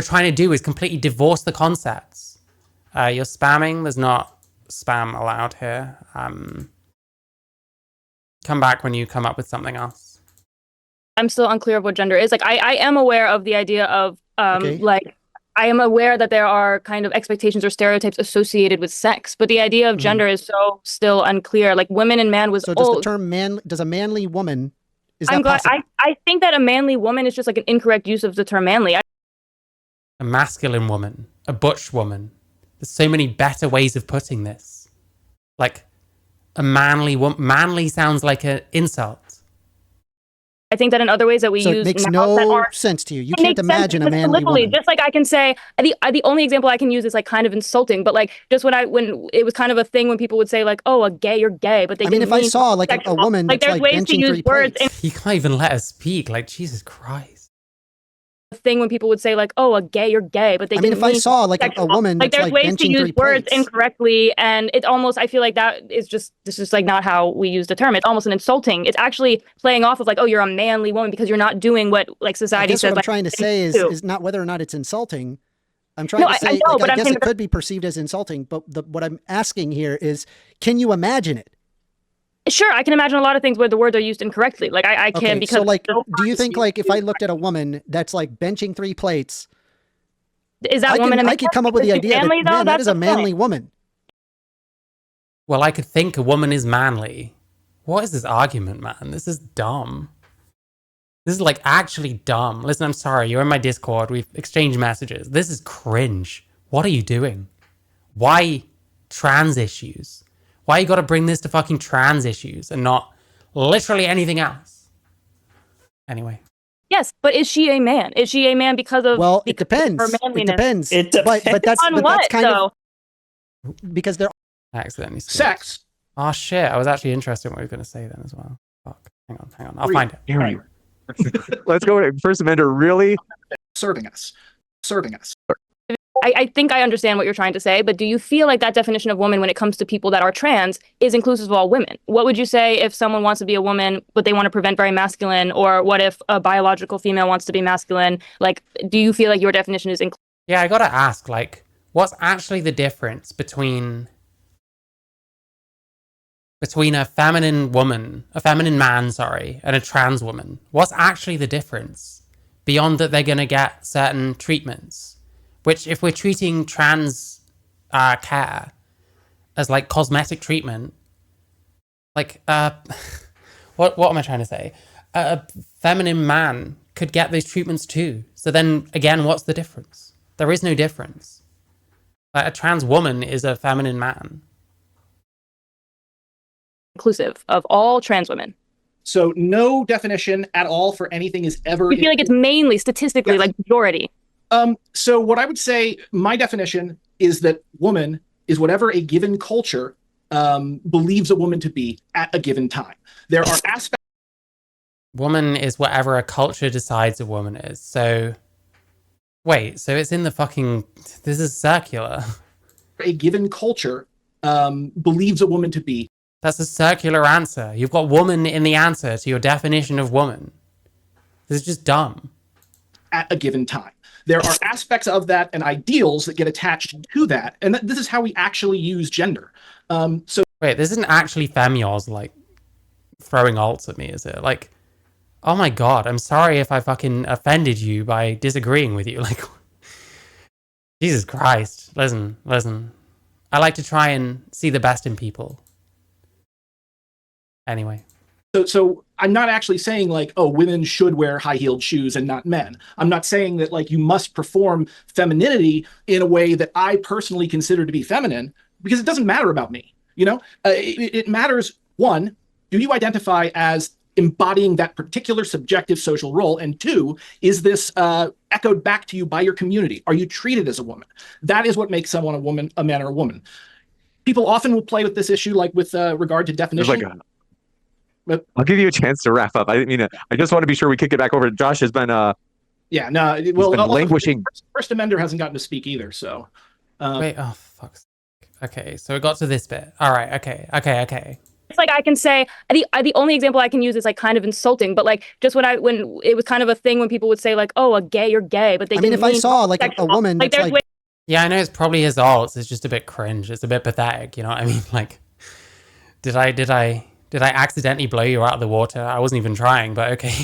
trying to do is completely divorce the concepts. You're spamming. There's not spam allowed here. Come back when you come up with something else. I'm still unclear of what gender is. Like, I am aware of the idea of like, I am aware that there are kind of expectations or stereotypes associated with sex, but the idea of gender is so still unclear. Like, women and man was so does the term man? Does a manly woman? Is that possible? I think that a manly woman is just like an incorrect use of the term manly. A masculine woman, a butch woman. There's so many better ways of putting this. Like, a manly woman. Manly sounds like an insult. I think that in other ways that we So use it makes nouns that no aren't, sense to you. You it can't makes sense imagine a because manly literally, woman. just like I can say the only example I can use is like kind of insulting, but like just when it was kind of a thing when people would say like, oh, a gay, you're gay, but they I mean, didn't if I mean saw like a sexual. woman Like that's there's like ways to benching use 3 words in plates. You can't even let us speak. Like, Jesus Christ. a thing when people would say like, oh, a gay, you're gay, but they I mean, didn't if I mean saw like a sexual. woman Like that's there's like ways to benching use 3 words plates. incorrectly, and it's almost I feel like that is just this is like not how we use the term. It's almost an insulting. It's actually playing off of like, oh, you're a manly woman because you're not doing what like I society guess says. what I'm Like, trying to say do. is not whether or not it's insulting. I'm trying No, to I say, know, like, but I I'm guess saying it could be perceived as insulting, but what I'm asking here is, can you imagine it? sure, I can imagine a lot of things where the words are used incorrectly. Like I can Okay, because so like, do you think like if I looked at a woman that's like benching 3 plates, is that woman a man? I could come up with the Is she idea manly, that though? man, that That's is a the manly point. woman. Well, I could think a woman is manly. What is this argument, man? This is dumb. This is like actually dumb. Listen, I'm sorry. You're in my Discord. We've exchanged messages. This is cringe. What are you doing? Why trans issues? Why you gotta bring this to fucking trans issues and not literally anything else? Anyway. Yes, but is she a man? Is she a man because of Well, it because of her depends. It manliness? depends. It But depends. On that's what kind though? of because they're I accidentally skipped. Sex. Oh shit, I was actually interested in what you were gonna say then as well. Fuck. Hang on. I'll Read. find it. Aaron. Let's go to First Amender. Really? Serving us. Serving us. I think I understand what you're trying to say, but do you feel like that definition of woman when it comes to people that are trans is inclusive of all women? What would you say if someone wants to be a woman, but they want to prevent very masculine? Or what if a biological female wants to be masculine? Like, do you feel like your definition is inclusive? Yeah, I gotta ask, like, what's actually the difference between a feminine woman, a feminine man, sorry, and a trans woman? What's actually the difference? Beyond that they're gonna get certain treatments. Which, if we're treating trans care as like cosmetic treatment, like what am I trying to say? A feminine man could get those treatments too. So then again, what's the difference? There is no difference. Like, a trans woman is a feminine man. Inclusive of all trans women. So no definition at all for anything is ever. You feel like it's mainly statistically Yes. like majority. So what I would say, my definition is that woman is whatever a given culture believes a woman to be at a given time. There are aspects. Woman is whatever a culture decides a woman is. So, wait, so it's in the fucking... This is circular. A given culture believes a woman to be. That's a circular answer. You've got woman in the answer to your definition of woman. This is just dumb. At a given time. There are aspects of that and ideals that get attached to that. And this is how we actually use gender. So Wait, this isn't actually Femios, like, throwing alts at me, is it? Like, oh my god, I'm sorry if I fucking offended you by disagreeing with you. Like, Jesus Christ. Listen. I like to try and see the best in people. Anyway. So I'm not actually saying like, oh, women should wear high-heeled shoes and not men. I'm not saying that like you must perform femininity in a way that I personally consider to be feminine, because it doesn't matter about me. You know, it matters. One, do you identify as embodying that particular subjective social role? And two, is this echoed back to you by your community? Are you treated as a woman? That is what makes someone a woman, a man or a woman. People often will play with this issue, like with regard to definition. I'll give you a chance to wrap up. I mean, I just want to be sure we kick it back over. Josh has been yeah, no, been well, languishing. First Amender hasn't gotten to speak either, so. Wait, oh, fuck. Okay, so it got to this bit. All right, okay. It's like I can say the only example I can use is like kind of insulting, but like just when it was kind of a thing when people would say like, oh, a gay, you're gay, but they I mean, didn't if I mean saw like a sexual. woman Like that's there's like, Yeah, I know it's probably his alts. It's just a bit cringe. It's a bit pathetic, you know what I mean? Like, did I accidentally blow you out of the water? I wasn't even trying, but okay.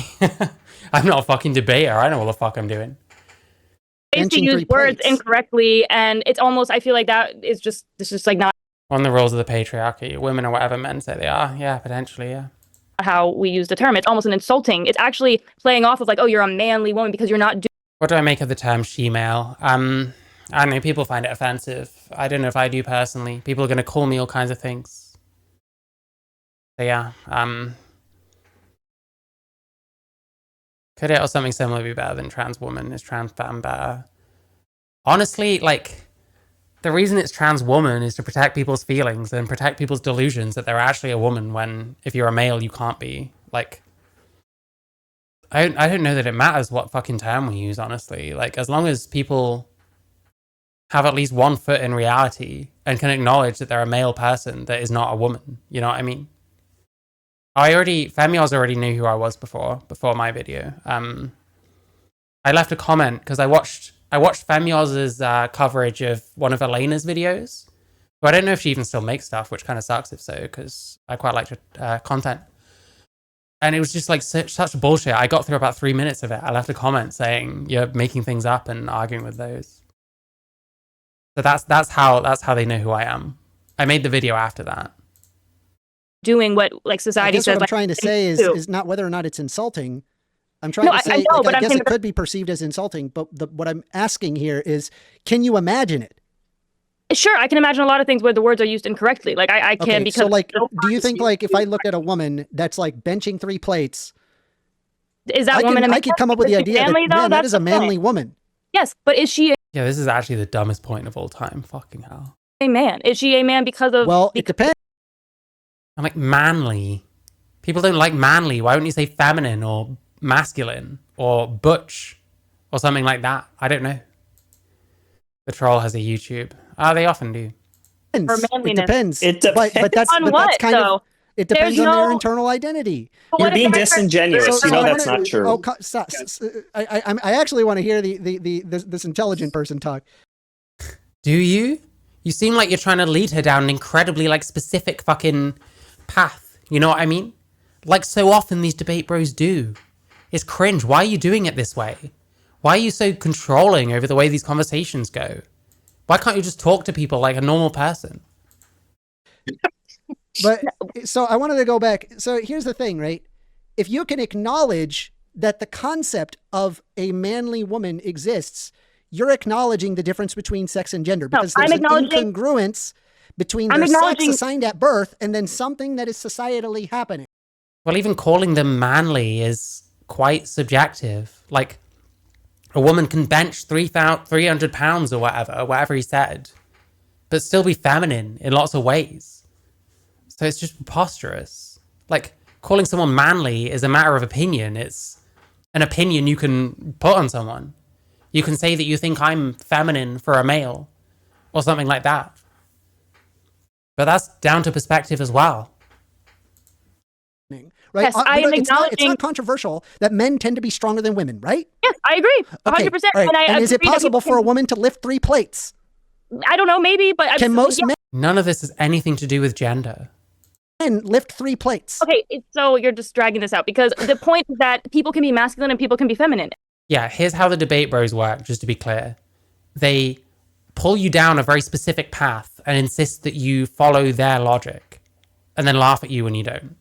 I'm not a fucking debater. I know what the fuck I'm doing. ways to benching use 3 words plates. incorrectly, and it's almost I feel like it's just like not On the rules of the patriarchy, women are whatever men say they are. Yeah, potentially, yeah. how we use the term. It's almost an insulting. It's actually playing off of like, oh, you're a manly woman because you're not doing. What do I make of the term she-male? I don't know, people find it offensive. I don't know if I do personally. People are going to call me all kinds of things. So yeah, Could it or something similar be better than trans woman? Is trans femme better? Honestly, like, the reason it's trans woman is to protect people's feelings and protect people's delusions that they're actually a woman when, if you're a male, you can't be. Like, I don't know that it matters what fucking term we use, honestly. Like, as long as people have at least 1 foot in reality and can acknowledge that they're a male person that is not a woman. You know what I mean? Femioz already knew who I was before my video. I left a comment because I watched Femioz's coverage of one of Elena's videos. But I don't know if she even still makes stuff, which kind of sucks if so, because I quite liked her content. And it was just like such bullshit. I got through about 3 minutes of it. I left a comment saying you're making things up and arguing with those. So that's how they know who I am. I made the video after that. Doing what like I society guess says. what I'm like, trying to say is not whether or not it's insulting. I'm trying No, to I say, know, like, but I I'm guess saying it could be perceived as insulting, but what I'm asking here is, can you imagine it? Sure, I can imagine a lot of things where the words are used incorrectly. Like I can Okay, because so like, do you think like if I looked at a woman that's like benching 3 plates, is that woman a man? I could come up with the Is she idea manly, that, though? man, that That's is a the manly thing. woman. Yes, but is she Yeah, this is actually the dumbest point of all time. Fucking hell. a man? Is she a man because of? Well, it depends. I'm like, manly. People don't like manly. Why wouldn't you say feminine or masculine or butch or something like that? I don't know. The troll has a YouTube. They often do. Or It manliness. depends. It depends. But that's On but what, that's kind though? of it depends There's on their no- internal identity. But You're what if being they're- disingenuous. You know I that's wanna- not true. Oh, I actually want to hear this intelligent person talk. Do you? You seem like you're trying to lead her down an incredibly like specific fucking path. You know what I mean? Like so often these debate bros do. It's cringe. Why are you doing it this way? Why are you so controlling over the way these conversations go? Why can't you just talk to people like a normal person? But so I wanted to go back. So here's the thing, right? If you can acknowledge that the concept of a manly woman exists, you're acknowledging the difference between sex and gender, because I'm there's an acknowledging- incongruence between I'm their sex acknowledging- assigned at birth and then something that is societally happening. Well, even calling them manly is quite subjective. Like, a woman can bench 300 pounds or whatever he said, but still be feminine in lots of ways. So it's just preposterous. Like, calling someone manly is a matter of opinion. It's an opinion you can put on someone. You can say that you think I'm feminine for a male or something like that. But that's down to perspective as well. Right? Yes, I am it's not acknowledging- controversial that men tend to be stronger than women, right? Yes, I agree. 100%. all right. And I And is it agree that possible people for a woman to lift 3 plates? I don't know, maybe, but Can most None of this has anything to do with gender. men lift 3 plates? Okay, so you're just dragging this out because the point is that people can be masculine and people can be feminine. Yeah, here's how the debate bros work, just to be clear. They pull you down a very specific path and insist that you follow their logic, and then laugh at you when you don't.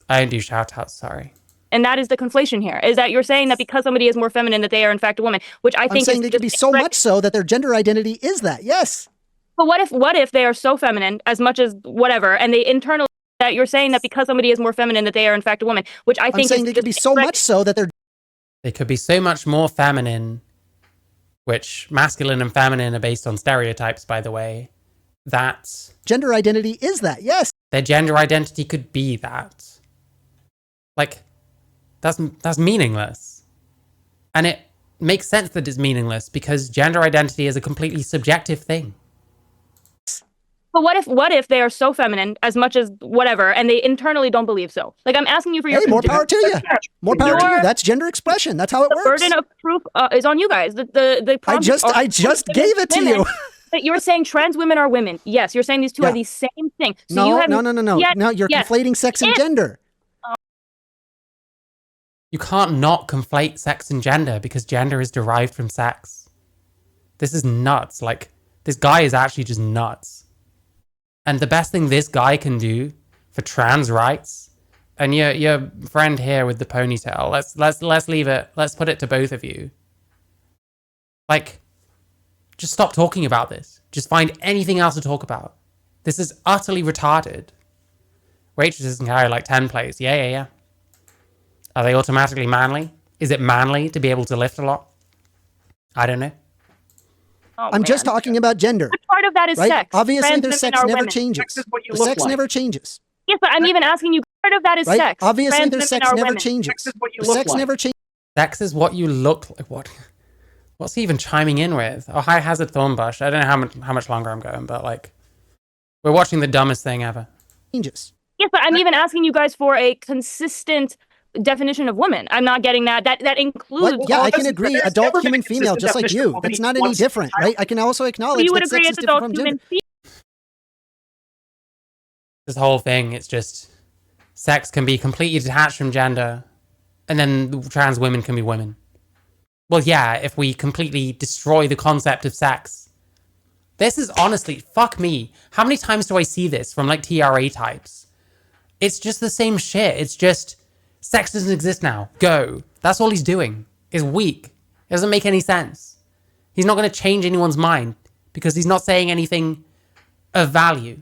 I don't do shout-outs, sorry. And that is the conflation here, is that you're saying that because somebody is more feminine that they are in fact a woman, which I I'm think saying is they could be just so incorrect. much so that their gender identity is that. Yes. But what if they are so feminine as much as whatever, and they internally that you're saying that because somebody is more feminine that they are in fact a woman, which I I'm think saying is they could be just so incorrect. much so that their They could be so much more feminine, which masculine and feminine are based on stereotypes, by the way, that gender identity is that. Yes. their gender identity could be that. Like, that's meaningless. And it makes sense that it's meaningless because gender identity is a completely subjective thing. But what if they are so feminine as much as whatever, and they internally don't believe so? Like I'm asking you for your Hey, more power to you. More power to you. That's gender expression. That's how it The works. burden of proof is on you guys. The I problem just gave it to you. But you're saying trans women are women. Yes, you're saying these two Yeah. are the same thing. So No, you have no. Yet, No, you're yes. conflating sex and It- gender. You can't not conflate sex and gender because gender is derived from sex. This is nuts. Like, this guy is actually just nuts. And the best thing this guy can do for trans rights, and your friend here with the ponytail, let's leave it. Let's put it to both of you. Like, just stop talking about this. Just find anything else to talk about. This is utterly retarded. Waitresses can carry like 10 plates. Yeah. Are they automatically manly? Is it manly to be able to lift a lot? I don't know. Oh, I'm just man. talking about gender. What part of that is Right? sex? Obviously, Trans their women sex are never women. changes. Sex is what you The look sex like. never changes. Yes, but I'm even asking you, part of that is Right? sex. Obviously, Trans their women sex are never women. changes. Sex is what you The look sex like. never changes. Sex is what you look like. What? What's he even chiming in with? Oh, hi, Hazard Thornbush. I don't know how much longer I'm going, but like, we're watching the dumbest thing ever. Changes. Yes, but I'm even asking you guys for a consistent definition of woman. I'm not getting that. That includes. What? Yeah, Well, I can there's agree. never Adult been a human female, consistent just like definition of you. woman That's not any once different, right? I can also acknowledge You would that agree sex it's is different adult from human gender. female. This whole thing, it's just sex can be completely detached from gender, and then trans women can be women. Well, yeah, if we completely destroy the concept of sex. This is honestly, fuck me. How many times do I see this from like TRA types? It's just the same shit. It's just, sex doesn't exist now. Go. That's all he's doing. It's weak. It doesn't make any sense. He's not going to change anyone's mind because he's not saying anything of value.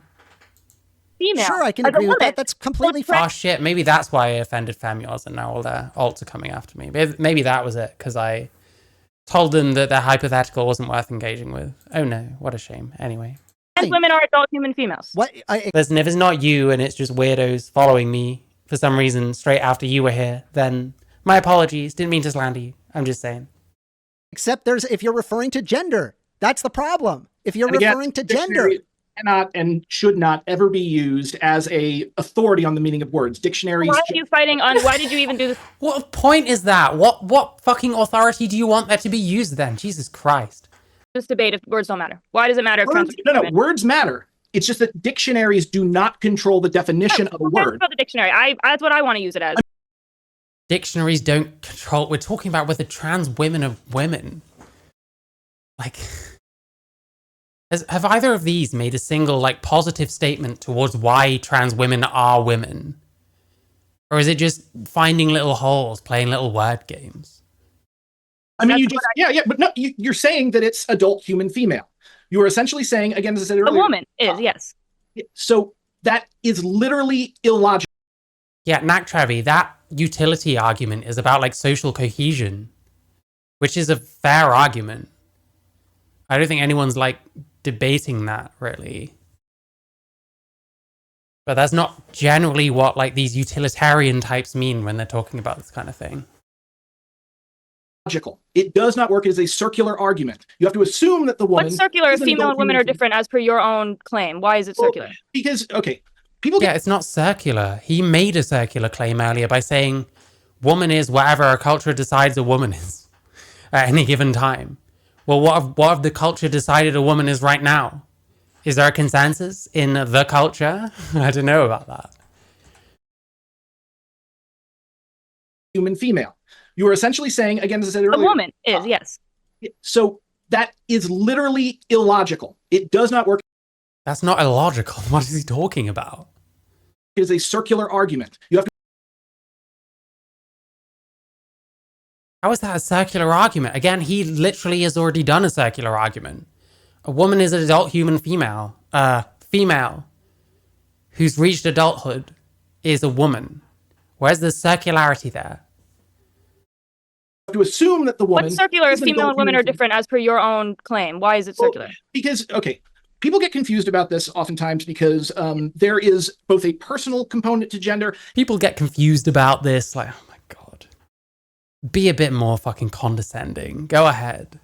Female. Sure, I can as a agree with woman. that. That's completely fine. Oh shit, maybe that's why I offended Femios and now all their alts are coming after me. Maybe that was it, because I told them that their hypothetical wasn't worth engaging with. Oh no, what a shame. Anyway. Trans women are adult human females. What? Listen, if it's not you and it's just weirdos following me for some reason straight after you were here, then my apologies. Didn't mean to slander you. I'm just saying. Except if you're referring to gender, that's the problem. If you're And again, referring to dictionary gender, cannot and should not ever be used as a authority on the meaning of words. Dictionaries. Why are you fighting on? Why did you even do this? What point is that? What fucking authority do you want that to be used then? Jesus Christ. This debate if words don't matter? Why does it matter? If trans No, women? words matter. It's just that dictionaries do not control the definition of a Who cares word. about the dictionary? That's what I want to use it as. Dictionaries don't control. We're talking about whether trans women are women. Like, have either of these made a single like positive statement towards why trans women are women? Or is it just finding little holes, playing little word games? I mean, That's you just, but no, you're saying that it's adult human female. You are essentially saying, again, as I said A earlier. woman is, yes. So that is literally illogical. Yeah, Knack Trevi, that utility argument is about like social cohesion, which is a fair argument. I don't think anyone's like debating that really. But that's not generally what like these utilitarian types mean when they're talking about this kind of thing. It does not work as a circular argument. You have to assume that the woman. What's circular if is an female adult and women human are different as per your own claim? Why is it circular? Because, okay, people Yeah, get it's not circular. He made a circular claim earlier by saying woman is whatever a culture decides a woman is at any given time. Well, what if the culture decided a woman is right now? Is there a consensus in the culture? I don't know about that. human female. You are essentially saying, again, as I said earlier. A woman is, yes. So that is literally illogical. It does not work That's not illogical. What is he talking about? as a circular argument. You have to How is that a circular argument? Again, he literally has already done a circular argument. A woman is an adult human female. Female who's reached adulthood is a woman. Where's the circularity there? assume that the woman. What's circular if is an female adult and women human are different as per your own claim? Why is it circular? Because, okay, people get confused about this oftentimes because there is both a personal component to gender. People get confused about this. Like, oh my God. Be a bit more fucking condescending. Go ahead.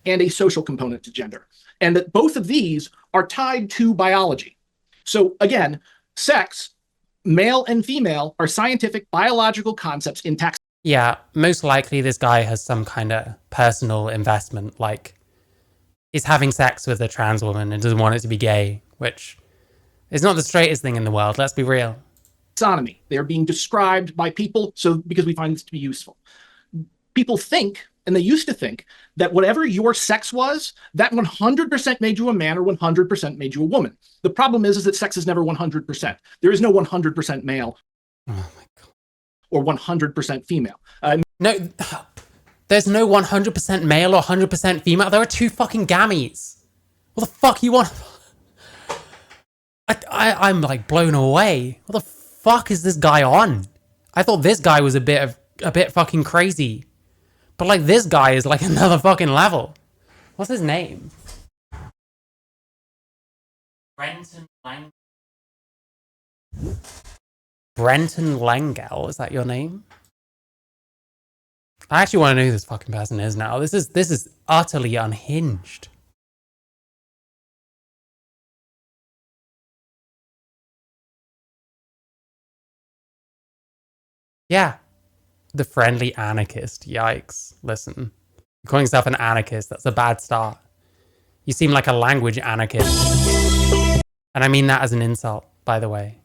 And a social component to gender. And that both of these are tied to biology. So again, sex, male and female, are scientific biological concepts in taxonomy. Yeah, most likely this guy has some kind of personal investment, like he's having sex with a trans woman and doesn't want it to be gay, which is not the straightest thing in the world, let's be real. Taxonomy. They're being described by people because we find this to be useful. People think, and they used to think, that whatever your sex was, that 100% made you a man or 100% made you a woman. The problem is that sex is never 100%. There is no 100% male Oh my God. or 100% female. No, there's no 100% male or 100% female. There are two fucking gametes. What the fuck you want? I'm like blown away. What the fuck is this guy on? I thought this guy was a bit of a bit fucking crazy. But like this guy is like another fucking level. What's his name? Brenton Langell, is that your name? I actually want to know who this fucking person is now. This is utterly unhinged. Yeah. The friendly anarchist. Yikes. Listen. Calling yourself an anarchist, that's a bad start. You seem like a language anarchist. And I mean that as an insult, by the way.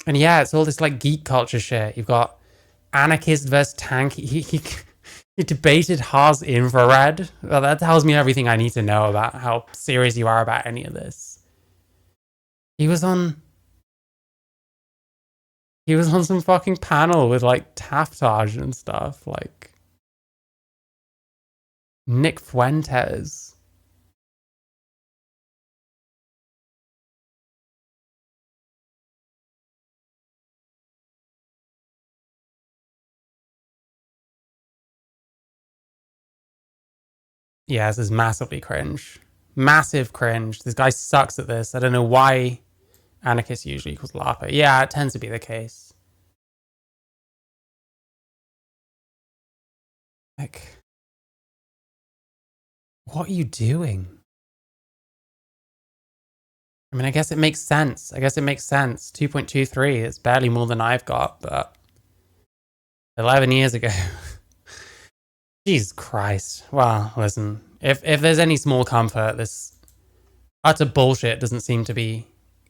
And yeah, it's all this like geek culture shit. You've got anarchist versus tank. He debated Haas infrared. Well, that tells me everything I need to know about how serious you are about any of this. He was on some fucking panel with like Taftage and stuff, like Nick Fuentes. Yeah, this is massively cringe. Massive cringe. This guy sucks at this. I don't know why anarchist usually equals LARPer. Yeah, it tends to be the case. Like, what are you doing? I mean, I guess it makes sense. 2.23 is barely more than I've got, but 11 years ago. Jesus Christ. Well, listen, if there's any small comfort, this utter bullshit doesn't seem to be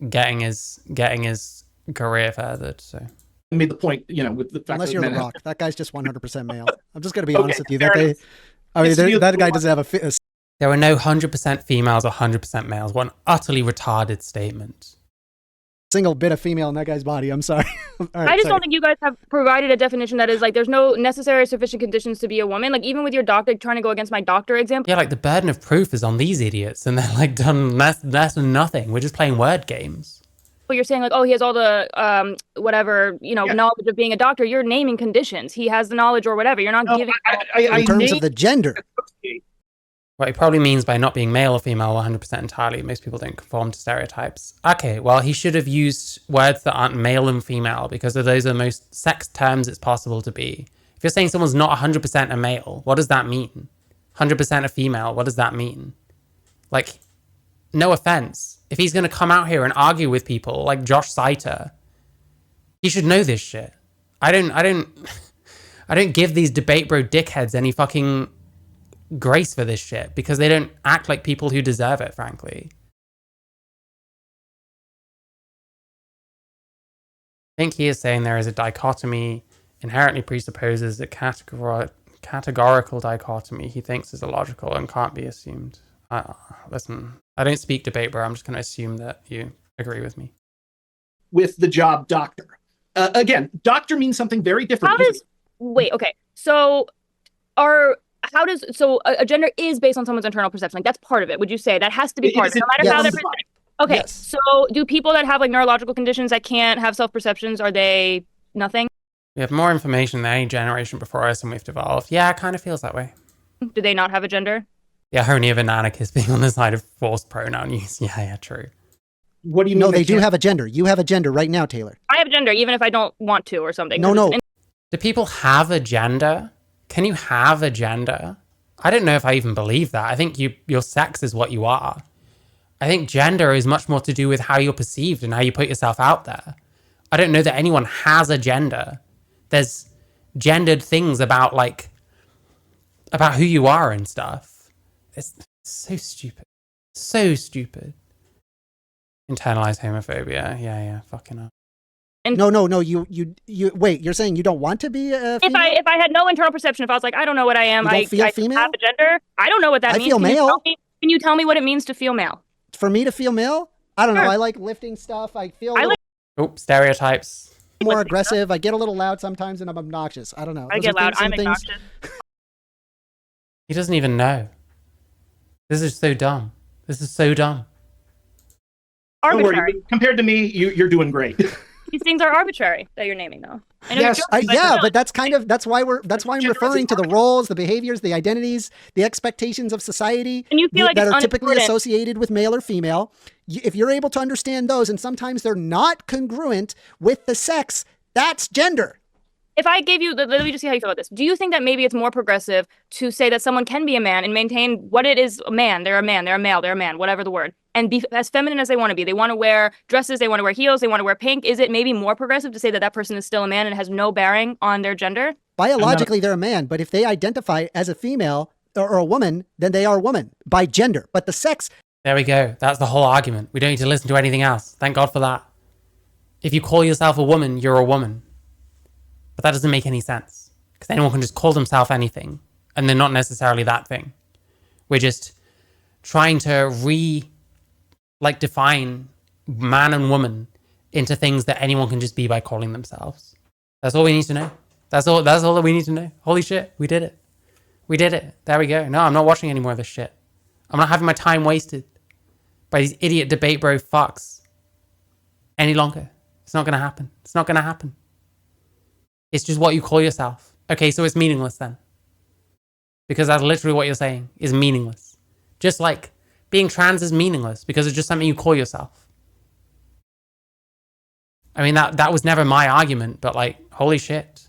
getting his career furthered, so. I made the point, with the fact Unless that you're men The have- Rock. That guy's just 100% male. I'm just going to be Okay, honest with you. fair That guy, enough. I mean, It's the that guy other doesn't have a There were no 100% females or 100% males. What an utterly retarded statement. single bit of female in that guy's body. I'm sorry. All right, I just sorry. don't think you guys have provided a definition that is like, there's no necessary or sufficient conditions to be a woman. Like, even with your doctor, trying to go against my doctor example. Yeah, like the burden of proof is on these idiots and they're like done less than nothing. We're just playing word games. But you're saying like, oh, he has all the whatever, knowledge of being a doctor. You're naming conditions. He has the knowledge or whatever. You're not giving. In terms of the gender. What he probably means by not being male or female 100% entirely, most people don't conform to stereotypes. Okay, well, he should have used words that aren't male and female because those are the most sex terms it's possible to be. If you're saying someone's not 100% a male, what does that mean? 100% a female, what does that mean? Like, no offense. If he's going to come out here and argue with people like Josh Seiter, he should know this shit. I don't give these debate bro dickheads any fucking grace for this shit because they don't act like people who deserve it, frankly. I think he is saying there is a dichotomy inherently presupposes a categorical dichotomy he thinks is illogical and can't be assumed. Listen, I don't speak debate, bro. I'm just going to assume that you agree with me. With the job doctor. Again, doctor means something very different. Wait, okay. So a gender is based on someone's internal perception. Like, that's part of it. Would you say that has to be part of it, no matter how they're perceived? Okay, Yes. so do people that have like neurological conditions that can't have self-perceptions, are they nothing? We have more information than any generation before us and we've devolved. Yeah, it kind of feels that way. Do they not have a gender? The irony of an anarchist being on the side of forced pronoun use. Yeah, true. What do you mean? No, they do have a gender. You have a gender right now, Taylor. I have a gender, even if I don't want to or something. No. Do people have a gender? Can you have a gender? I don't know if I even believe that. I think your sex is what you are. I think gender is much more to do with how you're perceived and how you put yourself out there. I don't know that anyone has a gender. There's gendered things about who you are and stuff. It's so stupid. So stupid. Internalized homophobia. Yeah, fucking up. No. You wait. You're saying you don't want to be a female? If I had no internal perception, if I was like, I don't know what I am, You don't feel I female? have a gender. I don't know what that I means. feel male. Can you tell me what it means to feel male? For me to feel male, I don't know. Sure. I like lifting stuff. I feel I like- Oh, stereotypes. more aggressive. I get a little loud sometimes, and I'm obnoxious. I don't know. I Those get are loud. some I'm things- obnoxious. He doesn't even know. This is so dumb. This is so dumb. Don't Arbitrary. worry. Compared to me, you're doing great. These things are arbitrary that you're naming, though. I know Yes, you're joking, Yeah, no. but that's why I'm Gender referring to the isn't roles, the behaviors, the identities, the expectations of society And you feel like that it's are typically unimportant. associated with male or female. If you're able to understand those, and sometimes they're not congruent with the sex, that's gender. If I gave you, let me just see how you feel about this. Do you think that maybe it's more progressive to say that someone can be a man and maintain what it is a man? They're a man, they're a male, they're a man, whatever the word, and be as feminine as they want to be. They want to wear dresses, they want to wear heels, they want to wear pink. Is it maybe more progressive to say that that person is still a man and has no bearing on their gender? Biologically, they're a man, but if they identify as a female or a woman, then they are a woman by gender. But the sex, There we go. That's the whole argument. We don't need to listen to anything else. Thank God for that. If you call yourself a woman, you're a woman. But that doesn't make any sense. Because anyone can just call themselves anything. And they're not necessarily that thing. We're just trying to define man and woman into things that anyone can just be by calling themselves. That's all we need to know. That's all that we need to know. Holy shit, we did it. We did it. There we go. No, I'm not watching any more of this shit. I'm not having my time wasted by these idiot debate bro fucks any longer. It's not going to happen. It's not going to happen. It's just what you call yourself. Okay, so it's meaningless then. Because that's literally what you're saying is meaningless. Just like being trans is meaningless because it's just something you call yourself. I mean, that was never my argument, but like, holy shit.